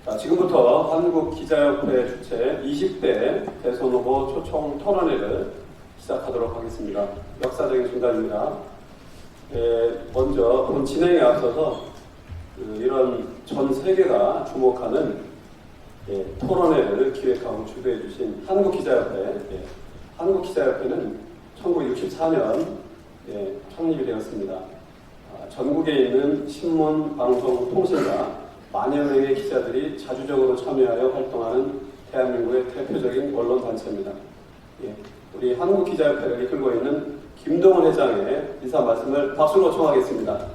자, 지금부터 한국기자협회 주최 20대 대선 후보 초청 토론회를 시작하도록 하겠습니다. 역사적인 순간입니다. 먼저 본 진행에 앞서서 이런 전 세계가 주목하는 토론회를 기획하고 주도해 주신 한국기자협회. 한국기자협회는 1964년創立이 되었습니다. 전국에 있는 신문, 방송, 통신사 만여 명의 기자들이 자주적으로 참여하여 활동하는 대한민국의 대표적인 언론단체입니다. 우리 한국기자협회를 이끌고 있는 김동훈 회장의 인사 말씀을 박수로 청하겠습니다.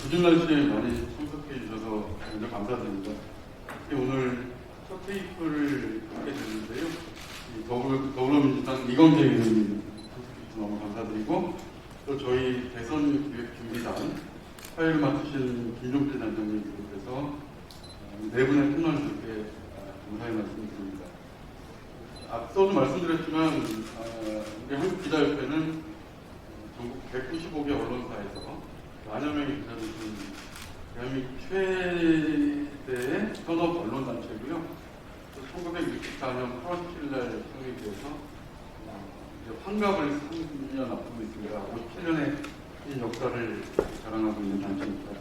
굳은 날씨에 많이 참석해 주셔서 먼저 감사드립니다. 오늘 첫 테이프를 하게 됐는데요. 더불어민주당 이광재 의원님 너무 감사드리고, 또 저희 대선 기획 준비단 사회를 맡으신 김종필 단장님 비롯해서 네 분의 패널들께 감사의 말씀을 드립니다. 앞서도 말씀드렸지만 우리 한국기자협회는 전국 195개 언론사에서 만여 명의 기자들이 대한민국 최대의 현업 언론단체고요. 1964년 8월 17일 날 창립돼서 환갑을 3년 앞두고 있습니다. 57년의 역사를 자랑하고 있는 단체입니다.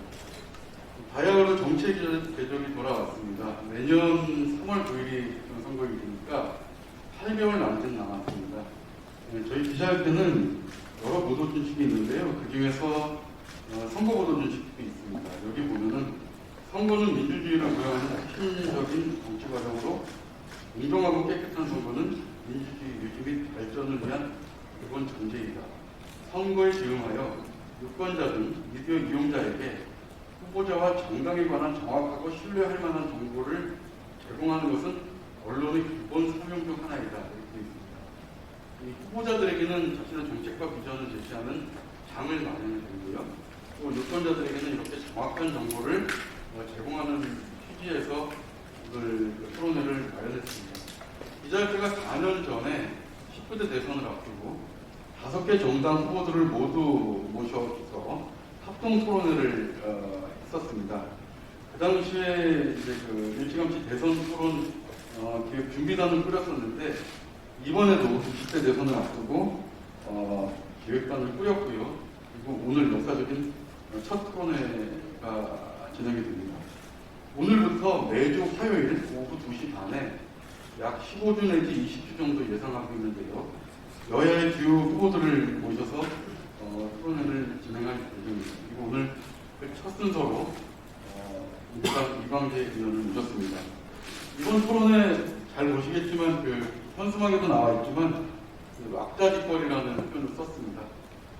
바야흐로 정치 계절이 돌아왔습니다. 내년 3월 9일이 선거일이니까 8개월 남짓 남았습니다. 저희 기자협회는 여러 보도 준칙이 있는데요. 그 중에서 선거 보도 준칙도 있습니다. 여기 보면은 선거는 민주주의를 구현하는 혁신적인 정치 과정으로 공정하고 깨끗한 선거는 민주주의 유지 및 발전을 위한 기본 전제이다. 선거에 기응하여 유권자 등 미디어 이용자에게 후보자와 정당에 관한 정확하고 신뢰할 만한 정보를 제공하는 것은 언론의 기본 사명 중 하나이다. 이렇게 되어 있습니다. 이 후보자들에게는 자신의 정책과 비전을 제시하는 장을 마련해 드리고요. 또 유권자들에게는 이렇게 정확한 정보를 제공하는 취지에서 오늘 토론회를 마련했습니다. 기자협회가 4년 전에 19대 대선을 앞두고 5개 정당 후보들을 모두 모셔서 합동 토론회를 했었습니다. 그 당시에 이제 일찌감치 대선 토론 기획 준비단을 꾸렸었는데, 이번에도 20대 대선을 앞두고 기획단을 꾸렸고요. 그리고 오늘 역사적인 첫 토론회가 진행이 됩니다. 오늘부터 매주 화요일 오후 2시 반에 약 15주 내지 20주 정도 예상하고 있는데요. 여야의 주요 후보들을 모셔서 토론회를 진행할 예정입니다. 그리고 오늘 첫 순서로 민주당 이광재 의원을 모셨습니다. 이번 토론회 잘 보시겠지만 현수막에도 나와 있지만 왁자지껄이라는 표현을 썼습니다.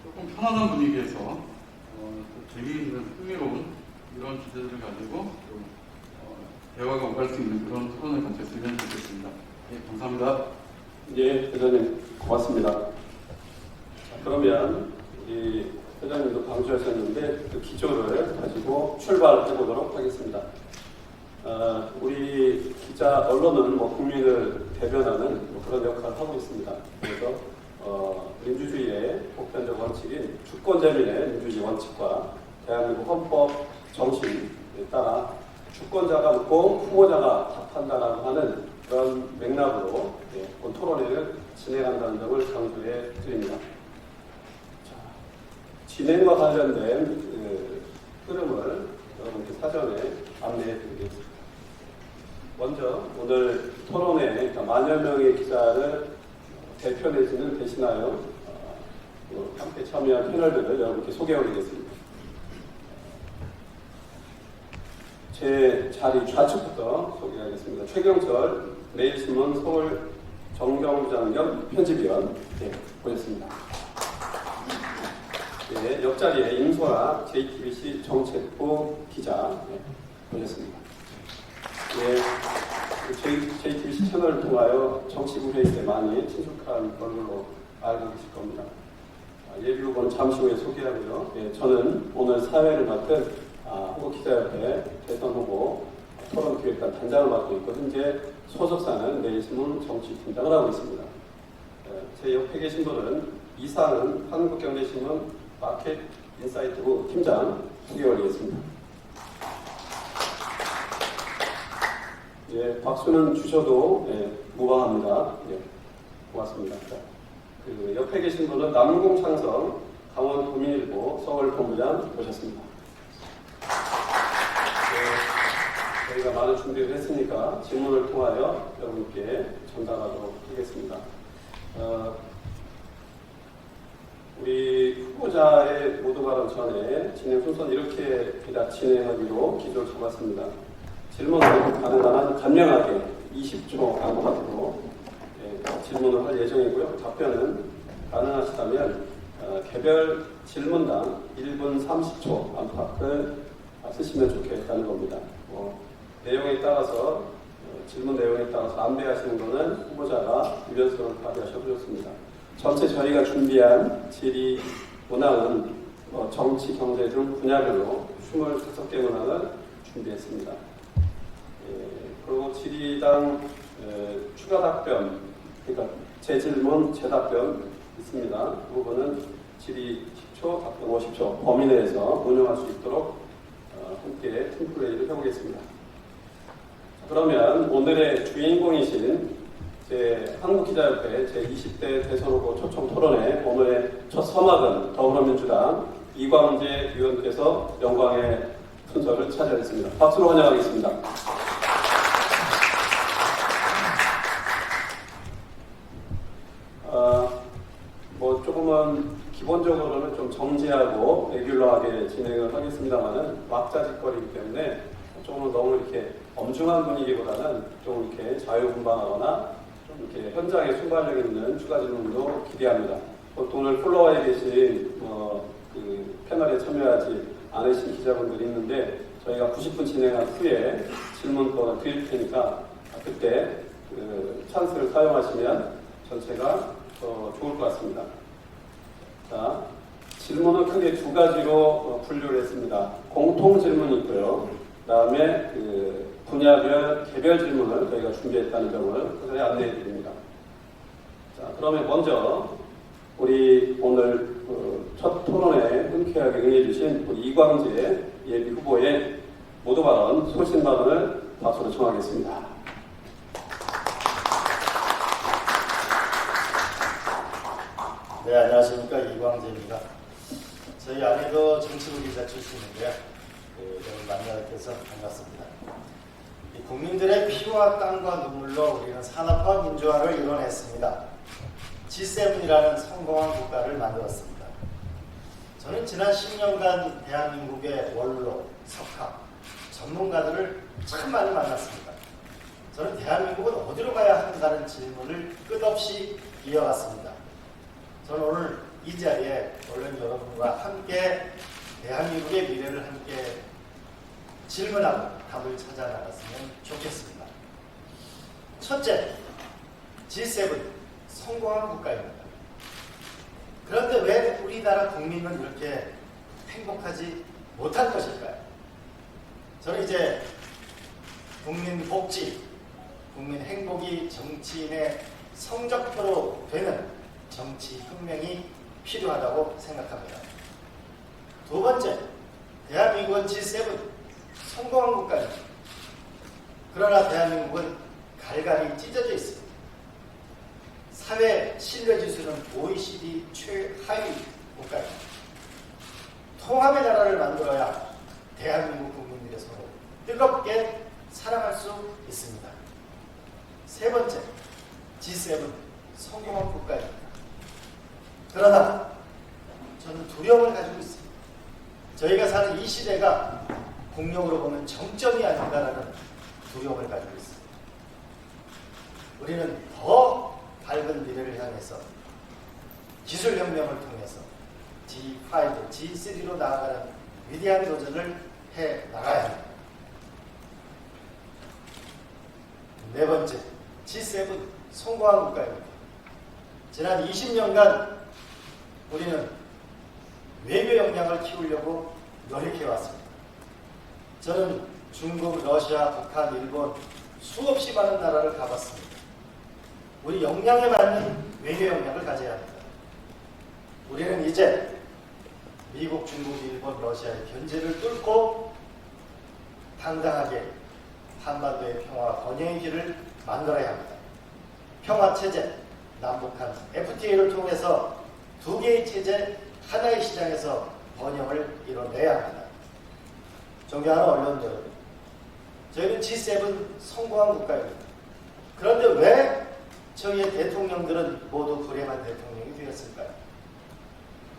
조금 편안한 분위기에서 재미있는 흥미로운 이런 주제들을 가지고 대화가 오갈 수 있는 그런 토론회가 됐으면 좋겠습니다. 감사합니다. 회장님 고맙습니다. 그러면 우리 회장님도 강조하셨는데 그 기조를 가지고 출발해 보도록 하겠습니다. 우리 기자 언론은 국민을 대변하는 그런 역할을 하고 있습니다. 그래서 민주주의의 보편적 원칙인 주권자민의 민주주의 원칙과 대한민국 헌법 정신에 따라 주권자가 묻고 후보자가 답한다라고 하는 그런 맥락으로 본 토론회를 진행한다는 점을 강조해 드립니다. 진행과 관련된 흐름을 여러분께 사전에 안내해 드리겠습니다. 먼저 오늘 토론회, 그러니까 만여 명의 기자를 대표 내지는 대신하여 함께 참여한 패널들을 여러분께 소개해 드리겠습니다. 제 자리 좌측부터 소개하겠습니다. 최경철 매일신문 서울 정경부장 겸 편집위원 보셨습니다. 옆자리에 임소라 JTBC 정책부 기자 보셨습니다. JTBC 채널을 통하여 정치부 회의 때 많이 친숙한 걸로 알고 계실 겁니다. 예비 후보는 잠시 후에 소개하고요. 저는 오늘 사회를 맡은 한국기자협회 대선 후보 토론기획단 단장을 맡고 있고, 현재 소속사는 매일신문 정치팀장을 하고 있습니다. 제 옆에 계신 분은 이상은 한국경제신문 마켓 인사이트부 팀장 소개 올리겠습니다. 예, 박수는 주셔도 무방합니다. 예, 고맙습니다. 자, 그 옆에 계신 분은 남궁창성 강원도민일보 서울본부장 모셨습니다. 저희가 많은 준비를 했으니까 질문을 통하여 여러분께 전달하도록 하겠습니다. 우리 후보자의 모두 발언 전에 진행 순서는 이렇게 진행하기로 기조를 잡았습니다. 질문은 가능한 한 간명하게 20초 안팎으로 질문을 할 예정이고요. 답변은 가능하시다면 개별 질문당 1분 30초 안팎을 쓰시면 좋겠다는 겁니다. 내용에 따라서 질문 내용에 따라서 안배하시는 것은 후보자가 유연성을 발휘하셔도 좋습니다. 전체 저희가 준비한 질의 문항은 정치, 경제 등 분야별로 25개 문항을 준비했습니다. 그리고 질의당 추가 답변, 그러니까 제 질문, 제 답변 있습니다. 그 부분은 질의 10초, 답변 50초 범위 내에서 운영할 수 있도록 함께 팀플레이를 해보겠습니다. 그러면 오늘의 주인공이신 한국기자협회 제20대 대선 후보 초청 토론회 오늘의 첫 서막은 더불어민주당 이광재 의원께서 영광의 순서를 차지하겠습니다. 박수로 환영하겠습니다. 조금은 기본적으로는 좀 정지하고 레귤러하게 진행을 하겠습니다만은 막자짓거리이기 때문에 조금 너무 이렇게 엄중한 분위기보다는 좀 이렇게 자유분방하거나 좀 이렇게 현장에 순발력 있는 추가 질문도 기대합니다. 보통 오늘 플로어에 계신 그 패널에 참여하지 않으신 기자분들이 있는데 저희가 90분 진행한 후에 질문 또 드릴 테니까 그때 그 찬스를 사용하시면 전체가 더 좋을 것 같습니다. 자, 질문은 크게 두 가지로 분류를 했습니다. 공통 질문이 있고요. 그 다음에 그 분야별 개별 질문을 저희가 준비했다는 점을 서서히 안내해 드립니다. 자, 그러면 먼저 우리 오늘 첫 토론에 흔쾌하게 응해주신 우리 이광재 예비 후보의 모두 발언, 소신 발언을 박수로 청하겠습니다. 네, 안녕하십니까. 이광재입니다. 저희 아내도 정치부 기자 출신인데요. 오늘 만나게 돼서 반갑습니다. 국민들의 피와 땀과 눈물로 우리는 산업화 민주화를 이뤄냈습니다. G7이라는 성공한 국가를 만들었습니다. 저는 지난 10년간 대한민국의 원로, 석학, 전문가들을 참 많이 만났습니다. 저는 대한민국은 어디로 가야 한다는 질문을 끝없이 이어갔습니다. 저는 오늘 이 자리에 언론 여러분과 함께 대한민국의 미래를 함께 질문하고 답을 찾아 나갔으면 좋겠습니다. 첫째, G7 성공한 국가입니다. 그런데 왜 우리나라 국민은 이렇게 행복하지 못한 것일까요? 저는 이제 국민 복지, 국민 행복이 정치인의 성적표로 되는 정치 혁명이 필요하다고 생각합니다. 두 번째, 대한민국은 G7 성공한 국가입니다. 그러나 대한민국은 갈갈이 찢어져 있습니다. 사회 신뢰지수는 OECD 최하위 국가입니다. 통합의 나라를 만들어야 대한민국 국민들의 서로 뜨겁게 사랑할 수 있습니다. 세 번째, G7 성공한 국가입니다. 그러나 저는 두려움을 가지고 있습니다. 저희가 사는 이 시대가 공룡으로 보면 정점이 아닌가라는 두려움을 가지고 있습니다. 우리는 더 밝은 미래를 향해서 기술혁명을 통해서 G5, G3로 나아가는 위대한 도전을 해 나가야 합니다. 네 번째, G7 성공한 국가입니다. 지난 20년간 우리는 외교 역량을 키우려고 노력해왔습니다. 저는 중국, 러시아, 북한, 일본 수없이 많은 나라를 가봤습니다. 우리 역량에 맞는 외교 역량을 가져야 합니다. 우리는 이제 미국, 중국, 일본, 러시아의 견제를 뚫고 당당하게 한반도의 평화와 번영의 길을 만들어야 합니다. 평화체제, 남북한 FTA를 통해서 두 개의 체제, 하나의 시장에서 번영을 이뤄내야 합니다. 존경하는 언론 여러분, 저희는 G7 성공한 국가입니다. 그런데 왜 저희의 대통령들은 모두 불행한 대통령이 되었을까요?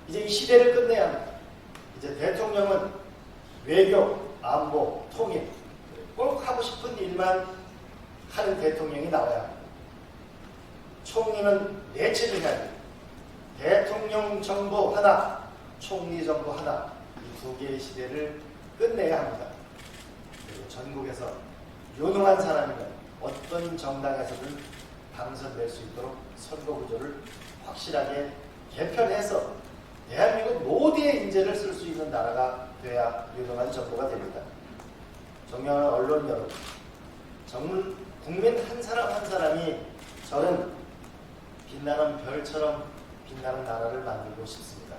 이제 이 시대를 끝내야 합니다. 이제 대통령은 외교, 안보, 통일, 꼭 하고 싶은 일만 하는 대통령이 나와야 합니다. 총리는 내치를 해야 합니다. 대통령 정부 하나, 총리 정부 하나, 이 두 개의 시대를 끝내야 합니다. 그리고 전국에서 유능한 사람이면 어떤 정당에서든 당선될 수 있도록 선거 구조를 확실하게 개편해서 대한민국 모두의 인재를 쓸 수 있는 나라가 돼야 유능한 정부가 됩니다. 존경하는 언론 여러분, 국민 한 사람 한 사람이 저는 빛나는 별처럼 빛나는 나라를 만들고 싶습니다.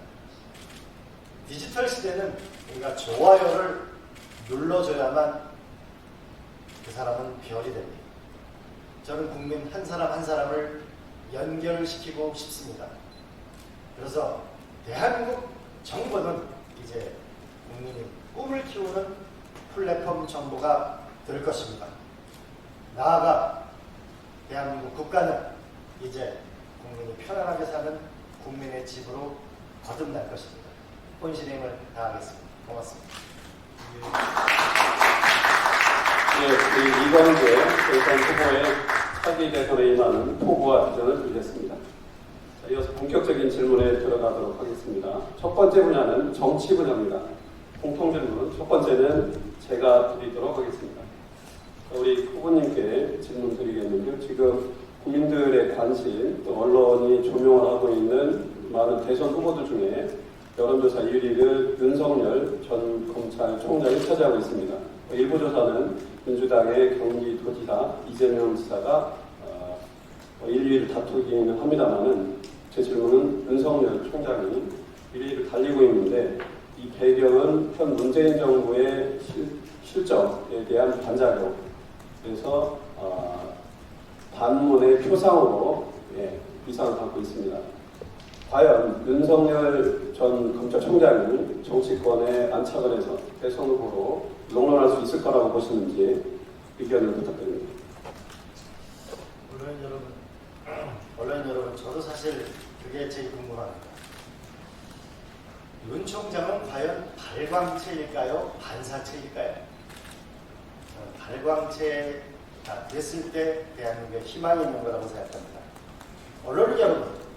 디지털 시대는 우리가 좋아요를 눌러줘야만 그 사람은 별이 됩니다. 저는 국민 한 사람 한 사람을 연결시키고 싶습니다. 그래서 대한민국 정부는 이제 국민이 꿈을 키우는 플랫폼 정부가 될 것입니다. 나아가 대한민국 국가는 이제 국민이 편안하게 사는 국민의 집으로 거듭날 것입니다. 혼신의 힘을 다하겠습니다. 고맙습니다. 네, 이광재 대선 후보의 차기 대선에 임하는 포부와 비전을 드리겠습니다. 자, 이어서 본격적인 질문에 들어가도록 하겠습니다. 첫 번째 분야는 정치 분야입니다. 공통 질문 첫 번째는 제가 드리도록 하겠습니다. 우리 후보님께 질문 드리겠는데요. 지금 국민들의 관심, 또 언론이 조명을 하고 있는 많은 대선 후보들 중에 여론조사 1위를 윤석열 전 검찰총장이 차지하고 있습니다. 일부 조사는 민주당의 경기도지사 이재명 지사가 1위를 다투기는 합니다만은 제 질문은 윤석열 총장이 1위를 달리고 있는데 이 배경은 현 문재인 정부의 실적에 대한 반작용, 그래서 반문의 표상으로 위상을 갖고 있습니다. 과연 윤석열 전 검찰총장이 정치권에 안착을 해서 대선 후보로 롱런할 수 있을 거라고 보시는지 의견을 부탁드립니다. 언론 여러분, 저도 사실 그게 제일 궁금합니다. 윤 총장은 과연 발광체일까요? 반사체일까요? 발광체가 됐을 때 대한민국에 희망이 있는 거라고 생각합니다. 언론 여러분,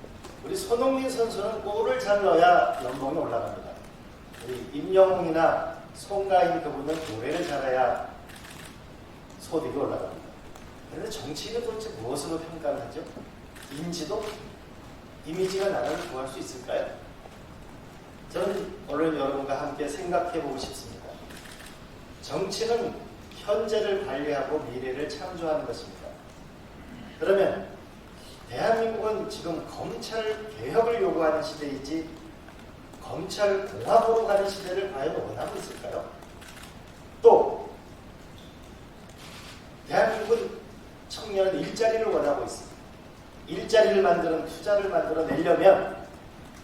우리 손흥민 선수는 골을 잘 넣어야 연봉이 올라갑니다. 우리 임영웅이나 송가인 그분은 노래를 잘해야 소득이 올라갑니다. 그런데 정치인은 도대체 무엇으로 평가를 하죠? 인지도? 이미지가 나라를 구할 수 있을까요? 저는 언론 여러분과 함께 생각해 보고 싶습니다. 정치는 현재를 관리하고 미래를 창조하는 것입니다. 그러면 대한민국은 지금 검찰 개혁을 요구하는 시대이지 검찰 공화국으로 가는 시대를 과연 원하고 있을까요? 또 대한민국은 청년은 일자리를 원하고 있습니다. 일자리를 만드는 투자를 만들어내려면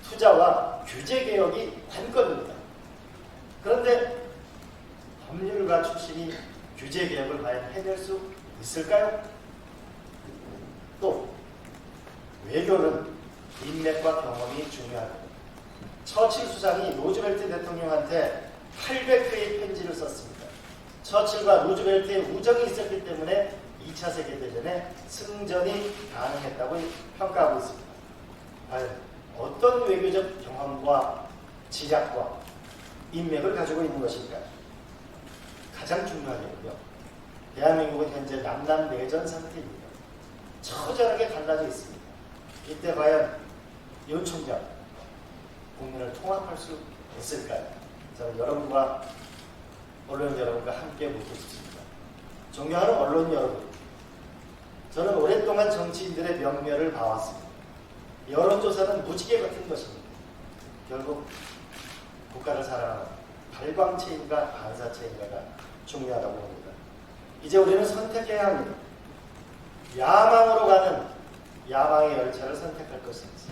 투자와 규제 개혁이 관건입니다. 그런데 법률가 출신이 규제 개혁을 과연 해낼 수 있을까요? 또 외교는 인맥과 경험이 중요합니다. 처칠 수상이 루즈벨트 대통령한테 800회의 편지를 썼습니다. 처칠과 루즈벨트의 우정이 있었기 때문에 2차 세계대전에 승전이 가능했다고 평가하고 있습니다. 과연 어떤 외교적 경험과 지략과 인맥을 가지고 있는 것일까? 가장 중요하게는요, 대한민국은 현재 남남내전 상태입니다. 처절하게 갈라져 있습니다. 이때 과연 윤 총장 국민을 통합할 수 있을까요? 저는 여러분과 언론 여러분과 함께 묻고 싶습니다. 존경하는 언론 여러분, 저는 오랫동안 정치인들의 명멸을 봐왔습니다. 여론조사는 무지개 같은 것입니다. 결국 국가를 사랑하는 발광체인가 반사체인가가 중요하다고 봅니다. 이제 우리는 선택해야 합니다. 야망으로 가는 야망의 열차를 선택할 것인지,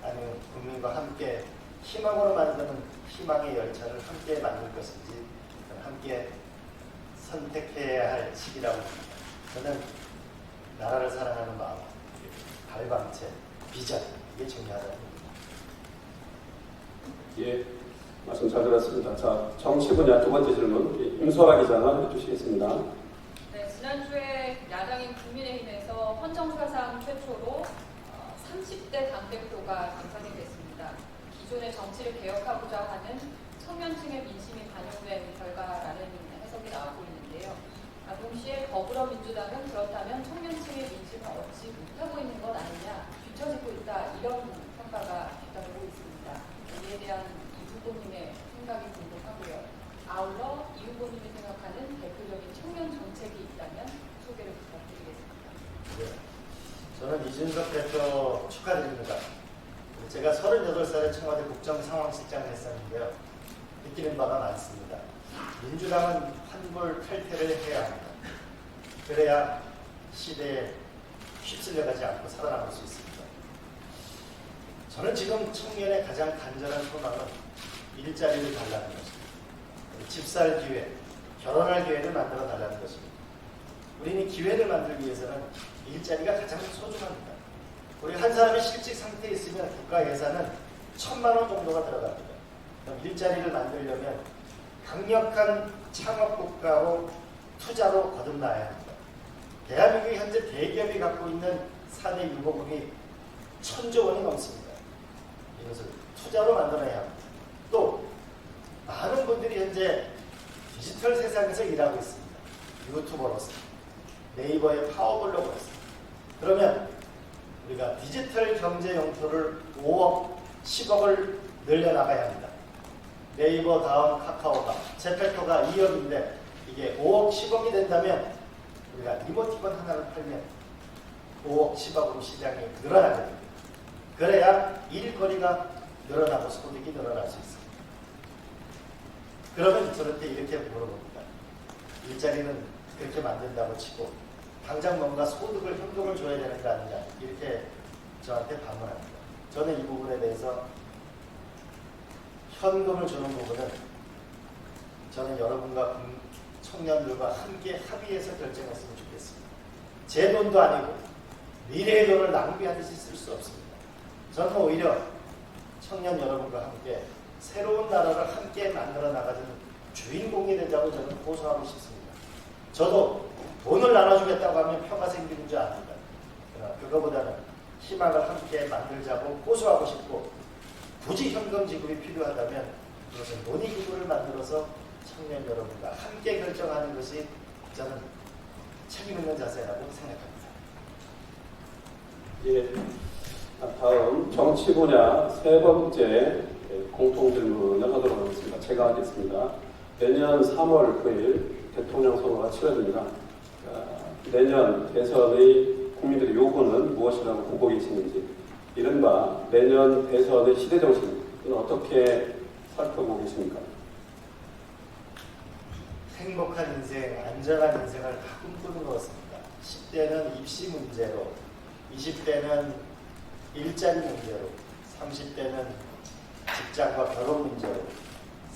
아니면 국민과 함께 희망으로 만드는 희망의 열차를 함께 만들 것인지 함께 선택해야 할 시기라고 봅니다. 저는 나라를 사랑하는 마음, 발광체, 비전, 이게 중요하다고 봅니다. 예, 말씀 잘 들었습니다. 자, 정치 분야 두 번째 질문 임소라 기자가 해주시겠습니다. 네, 지난주에 야당인 국민의힘에서 헌정사상 최초로 30대 당대표가 당선이 됐습니다. 기존의 정치를 개혁하고자 하는 청년층의 민심이 반영된 결과라는 해석이 나오고 있는데요. 동시에 더불어민주당은 그렇다면 청년층의 민심을 얻지 못하고 있는 것 아니냐, 뒤처지고 있다, 이런 평가가 뒤따르고 있습니다. 이에 대한 이 후보님의 생각이 궁금하고요. 아울러 이 후보님이 생각하는 대표적인 청년 정책이 있다면 소개를 부탁드리겠습니다. 네. 저는 이준석 대표 축하드립니다. 제가 38살에 청와대 국정상황실장을 했었는데요. 느끼는 바가 많습니다. 민주당은 환골 탈퇴를 해야 합니다. 그래야 시대에 휩쓸려가지 않고 살아남을 수 있습니다. 저는 지금 청년의 가장 간절한 소망은 일자리를 달라는 것입니다. 집 살 기회, 결혼할 기회를 만들어 달라는 것입니다. 우리는 기회를 만들기 위해서는 일자리가 가장 소중합니다. 우리 한 사람이 실직 상태에 있으면 국가 예산은 1,000만 원 정도가 들어갑니다. 그럼 일자리를 만들려면 강력한 창업국가로 투자로 거듭나야 합니다. 대한민국이 현재 대기업이 갖고 있는 사내 유보금이 1,000조 원이 넘습니다. 이것을 투자로 만들어야 합니다. 또 많은 분들이 현재 디지털 세상에서 일하고 있습니다. 유튜버로서, 네이버의 파워블로거로서. 그러면 우리가 디지털 경제 용토를 5억, 10억을 늘려나가야 합니다. 네이버 다음 카카오가, 제페토가 2억인데 이게 5억, 10억이 된다면 우리가 이모티콘 하나를 팔면 5억, 10억으로 시장이 늘어나게 됩니다. 그래야 일거리가 늘어나고 소득이 늘어날 수 있습니다. 그러면 저한테 이렇게 물어봅니다. 일자리는 그렇게 만든다고 치고 당장 뭔가 소득을, 현금을 줘야 되는 거 아니냐, 이렇게 저한테 반문합니다. 저는 이 부분에 대해서 현금을 주는 부분은 저는 여러분과 청년들과 함께 합의해서 결정했으면 좋겠습니다. 제 돈도 아니고 미래의 돈을 낭비하듯이 쓸 수 없습니다. 저는 오히려 청년 여러분과 함께 새로운 나라를 함께 만들어 나가는 주인공이 되자고 저는 호소하고 싶습니다. 저도 돈을 나눠주겠다고 하면 표가 생기는 줄 압니다. 그러나 그거보다는 희망을 함께 만들자고 호소하고 싶고, 굳이 현금 지급이 필요하다면 그것은 논의기구를 만들어서 청년 여러분과 함께 결정하는 것이 저는 책임 있는 자세라고 생각합니다. 예, 다음 정치 분야 세 번째 공통 질문을 하도록 하겠습니다. 제가 하겠습니다. 내년 3월 9일 대통령 선거가 치러집니다. 내년 대선의 국민들의 요구는 무엇이라고 보고 계시는지, 이른바 내년 대선의 시대정신은 어떻게 살펴보고 계십니까? 행복한 인생, 안전한 인생을 다 꿈꾸는 것 같습니다. 10대는 입시 문제로, 20대는 일자리 문제로, 30대는 직장과 결혼 문제로,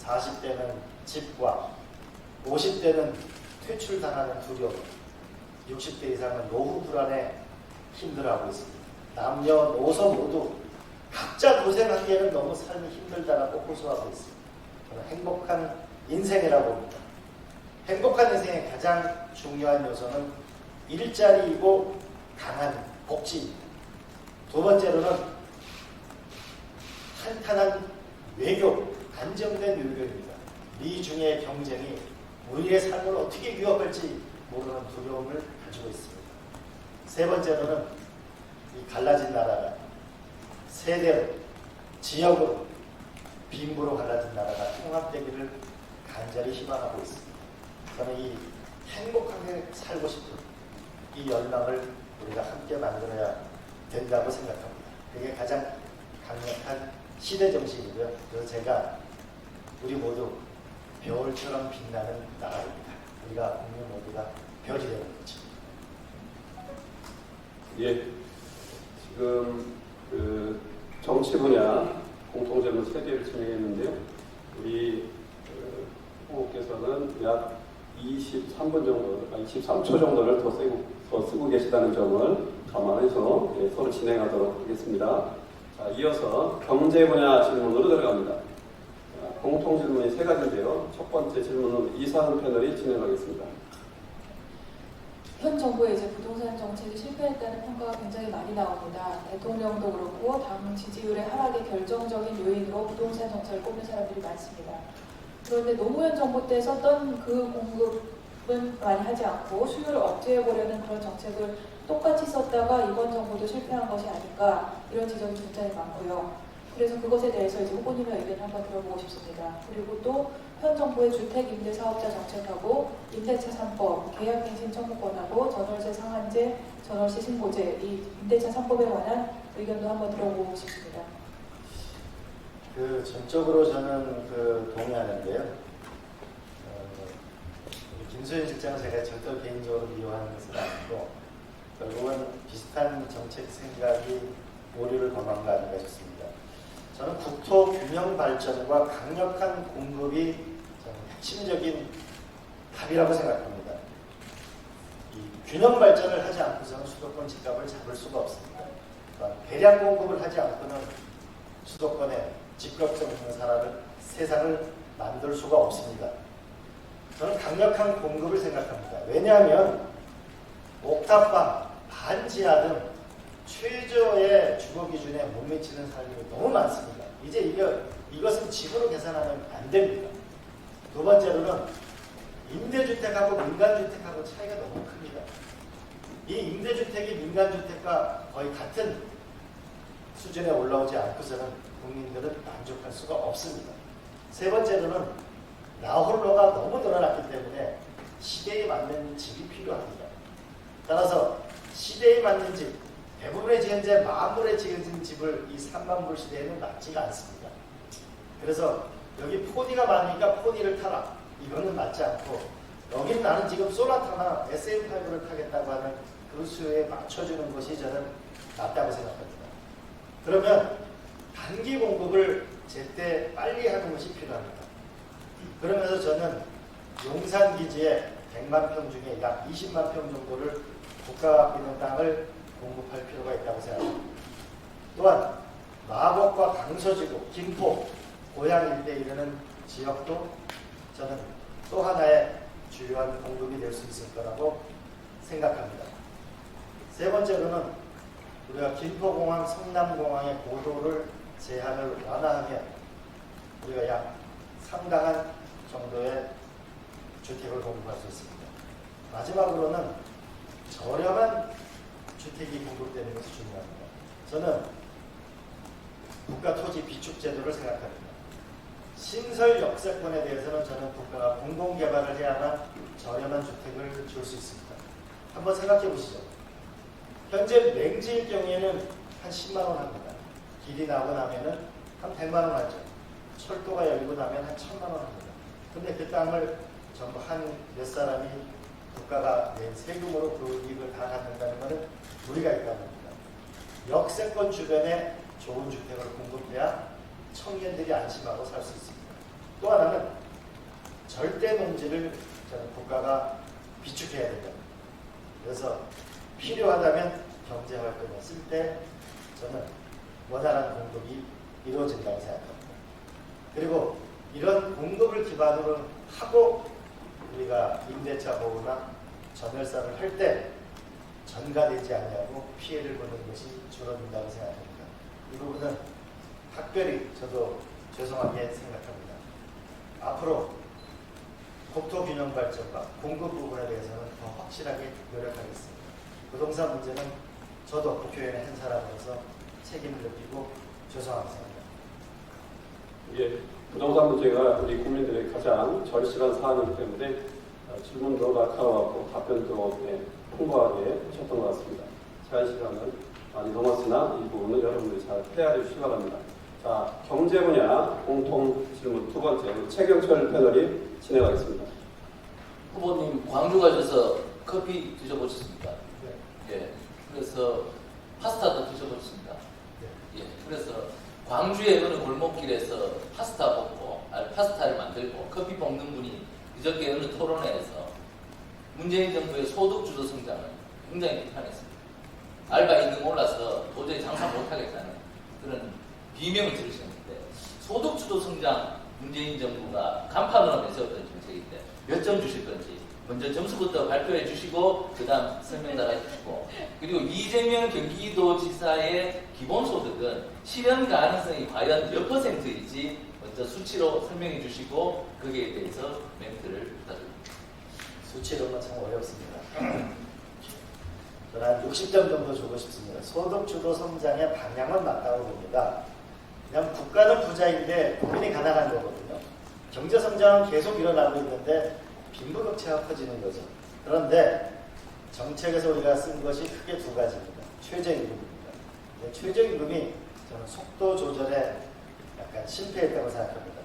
40대는 집과, 50대는 퇴출당하는 두려움, 60대 이상은 노후 불안에 힘들어하고 있습니다. 남녀노소 모두 각자 고생하기에는 너무 삶이 힘들다라고 호소하고 있습니다. 저는 행복한 인생이라고 봅니다. 행복한 인생의 가장 중요한 요소는 일자리이고 강한 복지입니다. 두 번째로는 탄탄한 외교, 안정된 외교입니다. 미중의 경쟁이 우리의 삶을 어떻게 위협할지 모르는 두려움을 가지고 있습니다. 세 번째로는 이 갈라진 나라가 세대로, 지역으로, 빈부로 갈라진 나라가 통합되기를 간절히 희망하고 있습니다. 저는 이 행복하게 살고 싶은 이 열망을 우리가 함께 만들어야 된다고 생각합니다. 그게 가장 강력한 시대정신이고요. 그래서 제가 우리 모두 별처럼 빛나는 나라입니다. 우리가 국민 모두가 별이 되는 거죠. 예, 지금 그 정치 분야 공통질문 3개를 진행했는데요. 우리 후보께서는 약 23분 정도, 23초 정도를 더 쓰고 계시다는 점을 감안해서 서로 진행하도록 하겠습니다. 자, 이어서 경제 분야 질문으로 들어갑니다. 공통 질문이 3가지인데요. 첫 번째 질문은 이상은 패널이 진행하겠습니다. 현 정부의 이제 부동산 정책이 실패했다는 평가가 굉장히 많이 나옵니다. 대통령도 그렇고 당 지지율의 하락의 결정적인 요인으로 부동산 정책을 꼽는 사람들이 많습니다. 그런데 노무현 정부 때 썼던 그 공급은 많이 하지 않고 수요를 억제해보려는 그런 정책을 똑같이 썼다가 이번 정부도 실패한 것이 아닌가 이런 지적이 굉장히 많고요. 그래서 그것에 대해서 이제 후보님의 의견을 한번 들어보고 싶습니다. 그리고 또 현 정부의 주택 임대 사업자 정책하고 임대차 3법, 계약갱신 청구권하고 전월세 상한제, 전월세 신고제 이 임대차 3법에 관한 의견도 한번 들어보고 싶습니다. 전적으로 저는 동의하는데요. 김소연 실장은 제가 절대 개인적으로 미워하는 것은 아니고 결국은 비슷한 정책 생각이 오류를 범한 거 아닌가 싶습니다. 저는 국토 균형 발전과 강력한 공급이 저는 핵심적인 답이라고 생각합니다. 이 균형 발전을 하지 않고서는 수도권 집값을 잡을 수가 없습니다. 그러니까 대량 공급을 하지 않고는 수도권에 집값 없는 세상을 만들 수가 없습니다. 저는 강력한 공급을 생각합니다. 왜냐하면 옥탑방, 반지하 등 최저의 주거 기준에 못 미치는 사람들이 너무 많습니다. 이제 이것은 집으로 계산하면 안 됩니다. 두 번째로는 임대주택하고 민간주택하고 차이가 너무 큽니다. 이 임대주택이 민간주택과 거의 같은 수준에 올라오지 않고서는 국민들은 만족할 수가 없습니다. 세 번째로는 나홀로가 너무 늘어났기 때문에 시대에 맞는 집이 필요합니다. 따라서 시대에 맞는 집, 대부분의 현재 만불에 지어진 집을 이 3만 불 시대에는 맞지가 않습니다. 그래서 여기 포니가 많으니까 포니를 타라. 이거는 맞지 않고 여기는 나는 지금 소나타나 SM5를 타겠다고 하는 그 수요에 맞춰주는 것이 저는 맞다고 생각합니다. 그러면 단기 공급을 제때 빨리 하는 것이 필요합니다. 그러면서 저는 용산 기지에 100만 평 중에 약 20만 평 정도를 국가가 갖고 있는 땅을 공급할 필요가 있다고 생각합니다. 또한 마곡과 강서지구, 김포, 고양 일대에 이르는 지역도 저는 또 하나의 주요한 공급이 될 수 있을 거라고 생각합니다. 세 번째로는 우리가 김포공항, 성남공항의 고도를 제한을 완화하면 우리가 약 상당한 정도의 주택을 공급할 수 있습니다. 마지막으로는 저렴한 주택이 공급되는 것이 중요합니다. 저는 국가 토지 비축 제도를 생각합니다. 신설 역세권에 대해서는 저는 국가가 공공개발을 해야만 저렴한 주택을 줄 수 있습니다. 한번 생각해 보시죠. 현재 맹지일 경우에는 한 10만 원 합니다. 길이 나고 나면은 한 100만 원 하죠. 철도가 열리고 나면 한 1000만 원 합니다. 근데 그 땅을 전부 한 몇 사람이 국가가 낸 세금으로 그 이익을 다 갖는다는 것은 무리가 있다는 겁니다. 역세권 주변에 좋은 주택을 공급해야 청년들이 안심하고 살 수 있습니다. 또 하나는 절대 농지를 저는 국가가 비축해야 된다. 그래서 필요하다면 경제활동을 쓸 때 저는 원활한 공급이 이루어진다고 생각합니다. 그리고 이런 공급을 기반으로 하고 우리가 임대차 보호나 전월세를 할 때 전가되지 않냐고 피해를 보는 것이 줄어든다고 생각합니다. 이 부분은 특별히 저도 죄송하게 생각합니다. 앞으로 국토 균형 발전과 공급 부분에 대해서는 더 확실하게 노력하겠습니다. 부동산 문제는 저도 국회의원의 한 사람으로서 책임을 느끼고 죄송합니다. 예, 부동산 문제가 우리 국민들의 가장 절실한 사안이기 때문에 질문도 날카로웠고 답변도 풍부하게 하셨던 것 같습니다. 제한 시간은 많이 넘었으나 이 부분은 여러분들이 잘 헤아려 주시기 바랍니다. 자, 경제 분야 공통 질문 두 번째, 최경철 패널이 진행하겠습니다. 후보님 광주 가셔서 커피 드셔보셨습니까? 예. 그래서 파스타도 드셔보셨습니까? 예. 그래서 광주의 어느 골목길에서 파스타를 만들고 커피 볶는 분이 그저께 어느 토론회에서 문재인 정부의 소득 주도 성장을 굉장히 비판했습니다. 알바 임금 올라서 도저히 장사 못하겠다는 그런 비명을 들으셨는데, 소득 주도 성장 문재인 정부가 간판으로 내세웠던 정책인데 몇 점 주실 건지 먼저 점수부터 발표해 주시고 그 다음 설명 나가 주시고, 그리고 이재명 경기도지사의 기본소득은 실현 가능성이 과연 몇 %인지 먼저 수치로 설명해 주시고 거기에 대해서 멘트를 부탁드립니다. 수치로는 참 어렵습니다. 저는 한 60점 정도 주고 싶습니다. 소득 주도 성장의 방향은 맞다고 봅니다. 그냥 국가는 부자인데 국민이 가난한 거거든요. 경제 성장은 계속 일어나고 있는데 빈부격차가 커지는 거죠. 그런데 정책에서 우리가 쓴 것이 크게 두 가지입니다. 최저임금입니다. 최저임금이 저는 속도 조절에 약간 실패했다고 생각합니다.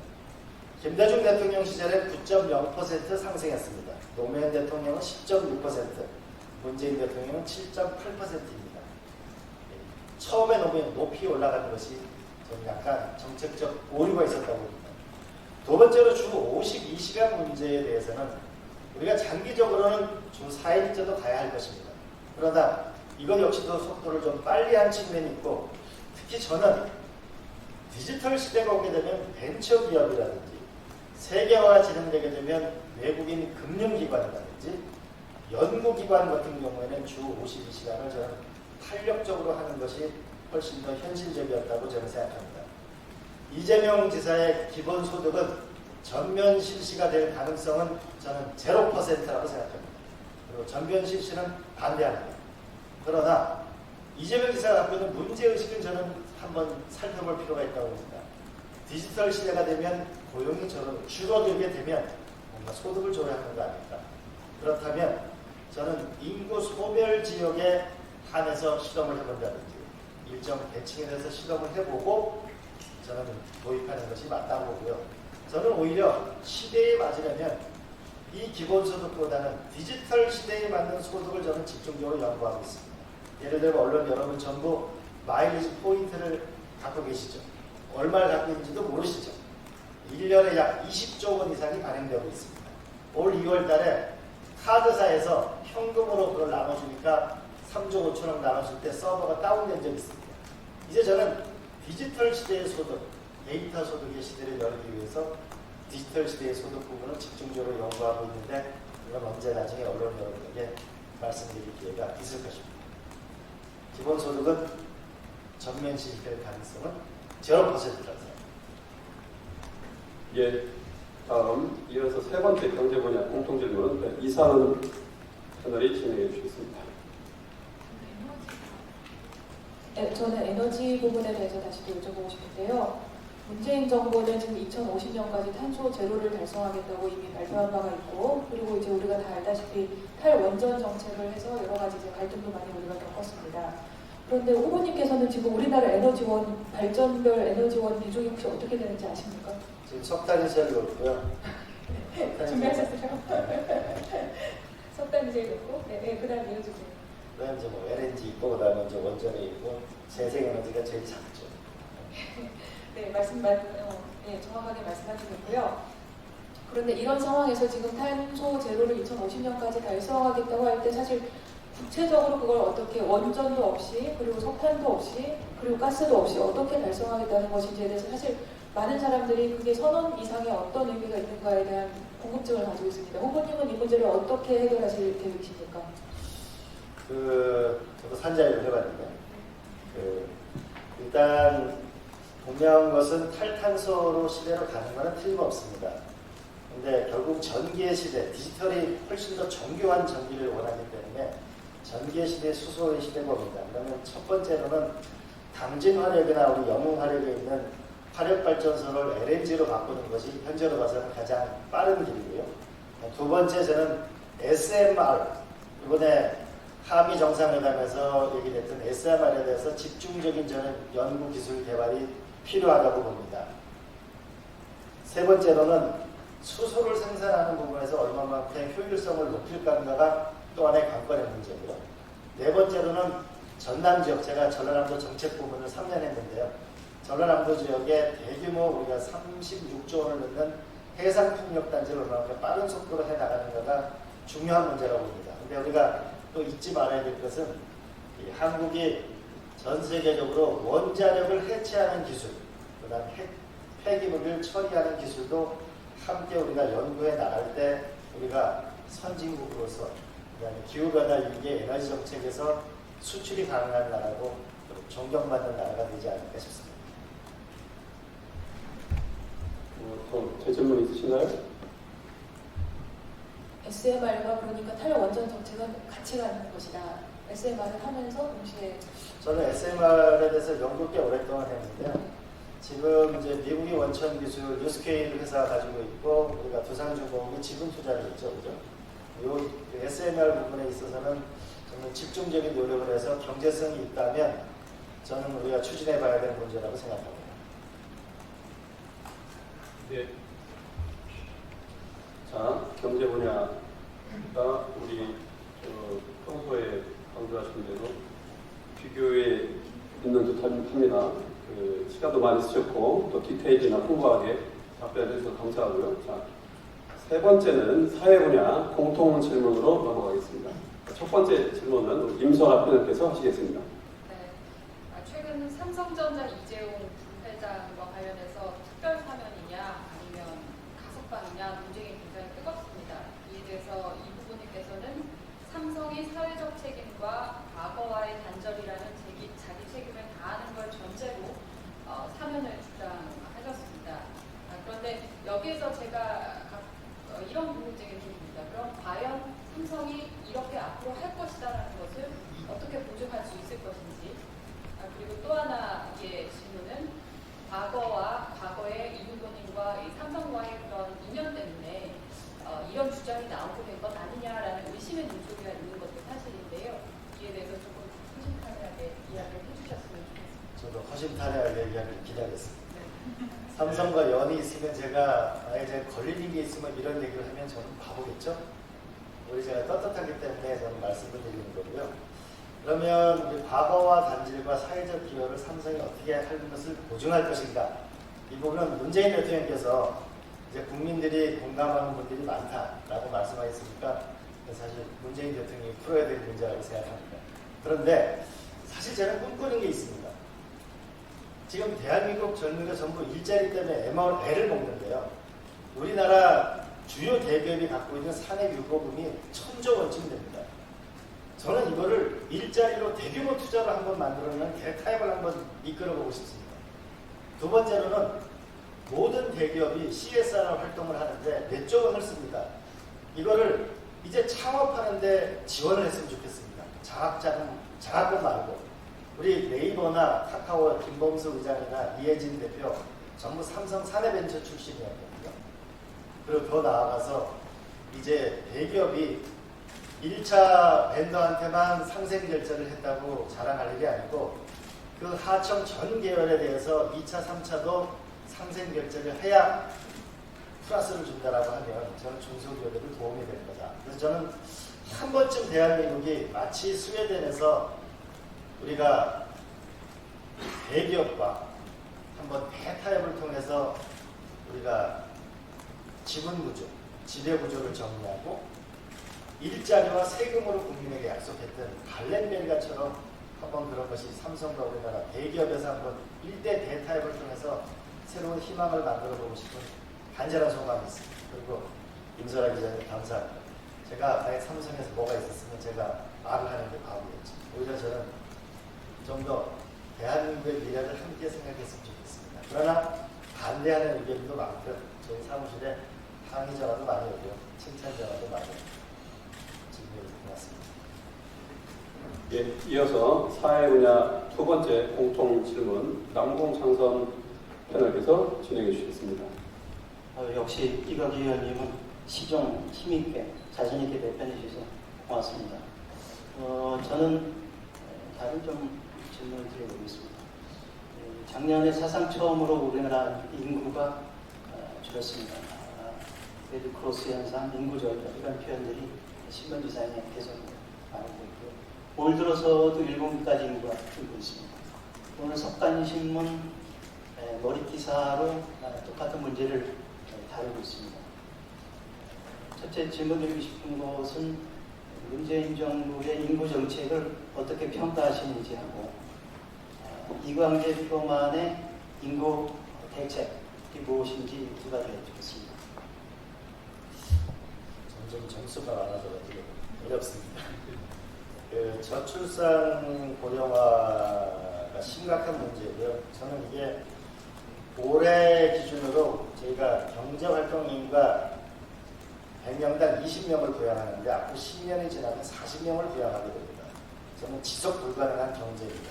김대중 대통령 시절에 9.0% 상승했습니다. 노무현 대통령은 10.6%, 문재인 대통령은 7.8%입니다. 처음에 너무 높이 올라가는 것이 저는 약간 정책적 오류가 있었다고 봅니다. 두 번째로 주 52시간 문제에 대해서는 우리가 장기적으로는 주 4일제도 가야 할 것입니다. 그러나 이것 역시도 속도를 좀 빨리 한 측면이 있고, 특히 저는 디지털 시대가 오게 되면 벤처기업이라든지 세계화가 진행되게 되면 외국인 금융기관이라든지 연구기관 같은 경우에는 주 52시간을 저는 탄력적으로 하는 것이 훨씬 더 현실적이었다고 저는 생각합니다. 이재명 지사의 기본소득은 전면 실시가 될 가능성은 저는 0%라고 생각합니다. 그리고 전면 실시는 반대합니다. 그러나 이재명 지사가 갖고 있는 문제의식은 저는 한번 살펴볼 필요가 있다고 봅니다. 디지털 시대가 되면 고용이 줄어들게 되면 뭔가 소득을 줘야 하는 거 아닙니까? 그렇다면 저는 인구 소멸 지역에 한해서 실험을 해본다든지 일정 계층에 대해서 실험을 해보고 저는 도입하는 것이 맞다고 보고요. 저는 오히려 시대에 맞으려면 이 기본소득보다는 디지털 시대에 맞는 소득을 저는 집중적으로 연구하고 있습니다. 예를 들어 언론 여러분 전부 마일리지 포인트를 갖고 계시죠. 얼마를 갖고 있는지도 모르시죠. 1년에 약 20조 원 이상이 발행되고 있습니다. 올 2월 달에 카드사에서 현금으로 그걸 나눠주니까 3조 5천원 나눠줄 때 서버가 다운된 적이 있습니다. 이제 저는 디지털 시대의 소득, 데이터 소득의 시대를 열기 위해서 디지털 시대의 소득 부분을 집중적으로 연구하고 있는데, 이건 언제 나중에 언론 여러분에게 말씀드릴 기회가 있을 것입니다. 기본소득은 전면 실패할 가능성은 0%라고 생각합니다. 예, 다음 이어서 세 번째 경제 분야 공통 질문은 이상은 패널이 진행해 주시겠습니다. 네, 저는 에너지 부분에 대해서 다시 또 여쭤보고 싶은데요. 문재인 정부는 지금 2050년까지 탄소 제로를 달성하겠다고 이미 발표한 바가 있고, 그리고 이제 우리가 다 알다시피 탈원전 정책을 해서 여러 가지 이제 갈등도 많이 우리가 겪었습니다. 그런데 후보님께서는 지금 우리나라 에너지원, 발전별 에너지원 비중이 혹시 어떻게 되는지 아십니까? 지금 석탄이 제일 높고요. 준비하셨어요? 석탄이 제일 높고, 네, 그 다음 이어주세요. 그다음에 이제 뭐 LNG 있고, 그다음에 이제 원전이 있고, 재생에너지가 제일 작죠. 네, 정확하게 말씀하시고요. 그런데 이런 상황에서 지금 탄소 제로를 2050년까지 달성하겠다고 할 때 사실 구체적으로 그걸 어떻게 원전도 없이, 그리고 석탄도 없이, 그리고 가스도 없이 어떻게 달성하겠다는 것인지에 대해서 사실 많은 사람들이 그게 선언 이상의 어떤 의미가 있는가에 대한 궁금증을 가지고 있습니다. 후보님은 이 문제를 어떻게 해결하실 계획이십니까? 저도 산자위를 해봤는데, 일단 분명한 것은 탈탄소로 시대로 가는 것은 틀림없습니다. 근데 결국 전기의 시대, 디지털이 훨씬 더 정교한 전기를 원하기 때문에 전기의 시대, 수소의 시대가 옵니다. 그러면 첫 번째로는 당진 화력이나 우리 영흥 화력에 있는 화력발전소를 LNG로 바꾸는 것이 현재로 봐서는 가장 빠른 길이고요. 두 번째, 저는 SMR, 이번에 한미 정상회담에서 얘기됐던 SMR에 대해서 집중적인 저는 연구 기술 개발이 필요하다고 봅니다. 세 번째로는 수소를 생산하는 부분에서 얼마만큼 효율성을 높일 건가가 또 하나의 관건의 문제고요. 네 번째로는 전남 지역, 제가 전라남도 정책 부문을 3년 했는데요. 전라남도 지역에 대규모 우리가 36조 원을 넣는 해상풍력단지를 얼마나 빠른 속도로 해나가는가가 중요한 문제라고 봅니다. 근데 우리가 또 잊지 말아야 될 것은 이 한국이 전 세계적으로 원자력을 해체하는 기술, 그 다음 폐기물을 처리하는 기술도 함께 우리가 연구해 나갈 때 우리가 선진국으로서 그다음에 기후변화 위기 에너지 정책에서 수출이 가능한 나라고 존경받는 나라가 되지 않을까 싶습니다. 또 재질문 있으신가요? SMR과 그러니까 탈원전 정책은 같이 가는 것이다. SMR을 하면서 동시에 저는 SMR에 대해서 연구 꽤 오랫동안 했는데요. 지금 이제 미국이 원천 기술 뉴스케일 회사가 가지고 있고 우리가 두산중공업이 지분 투자를 했죠, 그죠? 요 SMR 부분에 있어서는 저는 집중적인 노력을 해서 경제성이 있다면 저는 우리가 추진해봐야 되는 문제라고 생각합니다. 네. 자, 경제 분야가 우리 평소에 강조하신 대로 비교에 있는 듯합니다. 시간도 많이 쓰셨고 또 디테일이나 풍부하게 답변해 주셔서 감사하고요. 자, 세 번째는 사회 분야 공통 질문으로 넘어가겠습니다. 첫 번째 질문은 우리 임선아 편님께서 하시겠습니다. 네. 최근 삼성전자 이재용 부회장과 관련해서 특별 사면이냐 아니면 가석방이냐 논쟁이 굉장히 뜨겁습니다. 이에 대해서 이 부분님께서는 삼성이 사회적 책임과 과거와의 단절이라는 자기 책임을 다하는 걸 전제로 사면을 주장하셨습니다. 그런데 여기에서 제가 이런 궁금증이 듭니다. 그럼 과연 삼성이 이렇게 앞으로 할 것이다라는 것을 어떻게 보증할 수 있을 것인지, 그리고 또 하나의 질문은 과거의 이누보님과 삼성과의 그런 인연 때문에 이런 주장이 나오게 된 것 아니냐라는 의심의 눈초리가 있는 것도 사실인데요. 이에 대해서 조금 허심탄회하게 이야기를 해주셨으면 좋겠습니다. 저도 허심탄회하게 이야기를 기대하겠습니다. 삼성과 연이 있으면 제가 걸리는 게 있으면 이런 얘기를 하면 저는 바보겠죠? 우리 제가 떳떳하기 때문에 저는 말씀을 드리는 거고요. 그러면 우리 과거와 단절과 사회적 기여를 삼성이 어떻게 할 것을 보증할 것인가? 이 부분은 문재인 대통령께서 이제 국민들이 공감하는 분들이 많다라고 말씀하셨으니까 사실 문재인 대통령이 풀어야 될 문제라고 생각합니다. 그런데 사실 저는 꿈꾸는 게 있습니다. 지금 대한민국 젊은이가 전부 일자리 때문에 애를 먹는데요. 우리나라 주요 대기업이 갖고 있는 산업 유보금이 1000조 원쯤 됩니다. 저는 이거를 일자리로 대규모 투자로 한번 만들어내는 대타협을 한번 이끌어보고 싶습니다. 두 번째로는 모든 대기업이 CSR 활동을 하는데 몇 조 원을 씁니다. 이거를 이제 창업하는데 지원을 했으면 좋겠습니다. 장학금 말고 우리 네이버나 카카오 김범수 의장이나 이혜진 대표 전부 삼성 산업벤처 출신이었거든요. 그리고 더 나아가서 이제 대기업이 1차 벤더한테만 상생 결제를 했다고 자랑할 일이 아니고 그 하청 전 계열에 대해서 2차, 3차도 상생 결제를 해야 플러스를 준다라고 하면 저는 중소기업에도 도움이 될 거다. 그래서 저는 한 번쯤 대한민국이 마치 스웨덴에서 우리가 대기업과 한번 대타협을 통해서 우리가 지분구조, 지배구조를 정리하고 일자리와 세금으로 국민에게 약속했던 갈렌베리가처럼 한번 그런 것이 삼성과 우리나라 대기업에서 한번 일대 대타협을 통해서 새로운 희망을 만들어보고 싶은 간절한 소망이 있습니다. 그리고 임설아 기자님 감사합니다. 제가 만약 삼성에서 뭐가 있었으면 제가 말을 하는 게 바보겠죠. 오히려 저는 좀 더 대한민국의 미래를 함께 생각했으면 좋겠습니다. 그러나 반대하는 의견도 많고요. 저희 사무실에 항의 전화도 많이 오고요. 칭찬 전화도 많이 오고 준비해 고맙습니다. 예, 이어서 사회 분야 두 번째 공통 질문 남궁창선 패널께서 진행해 주시겠습니다. 역시 이각 의원님은 시종 힘있게 자신있게 대변해 주셔서 고맙습니다. 저는 다른 좀 질문을 드려보겠습니다. 작년에 사상 처음으로 우리나라 인구가 줄었습니다. 레드크로스 현상, 인구조절 이런 표현들이 신문 기사에 계속 나오고 있고요. 올 들어서도 일본까지 인구가 줄고 있습니다. 오늘 석간신문 머리 기사로 똑같은 문제를 다루고 있습니다. 첫째 질문드리고 싶은 것은 문재인 정부의 인구 정책을 어떻게 평가하시는지 하고 이광재 표만의 인구 대책이 무엇인지 두 가지 여쭙겠습니다. 점점 점수가 많아져가지고 어렵습니다. 그 저출산 고령화가 심각한 문제고요. 저는 이게 올해 기준으로 저희가 경제활동인과 100명당 20명을 부양하는데 앞으로 10년이 지나면 40명을 부양하게 됩니다. 저는 지속 불가능한 경제입니다.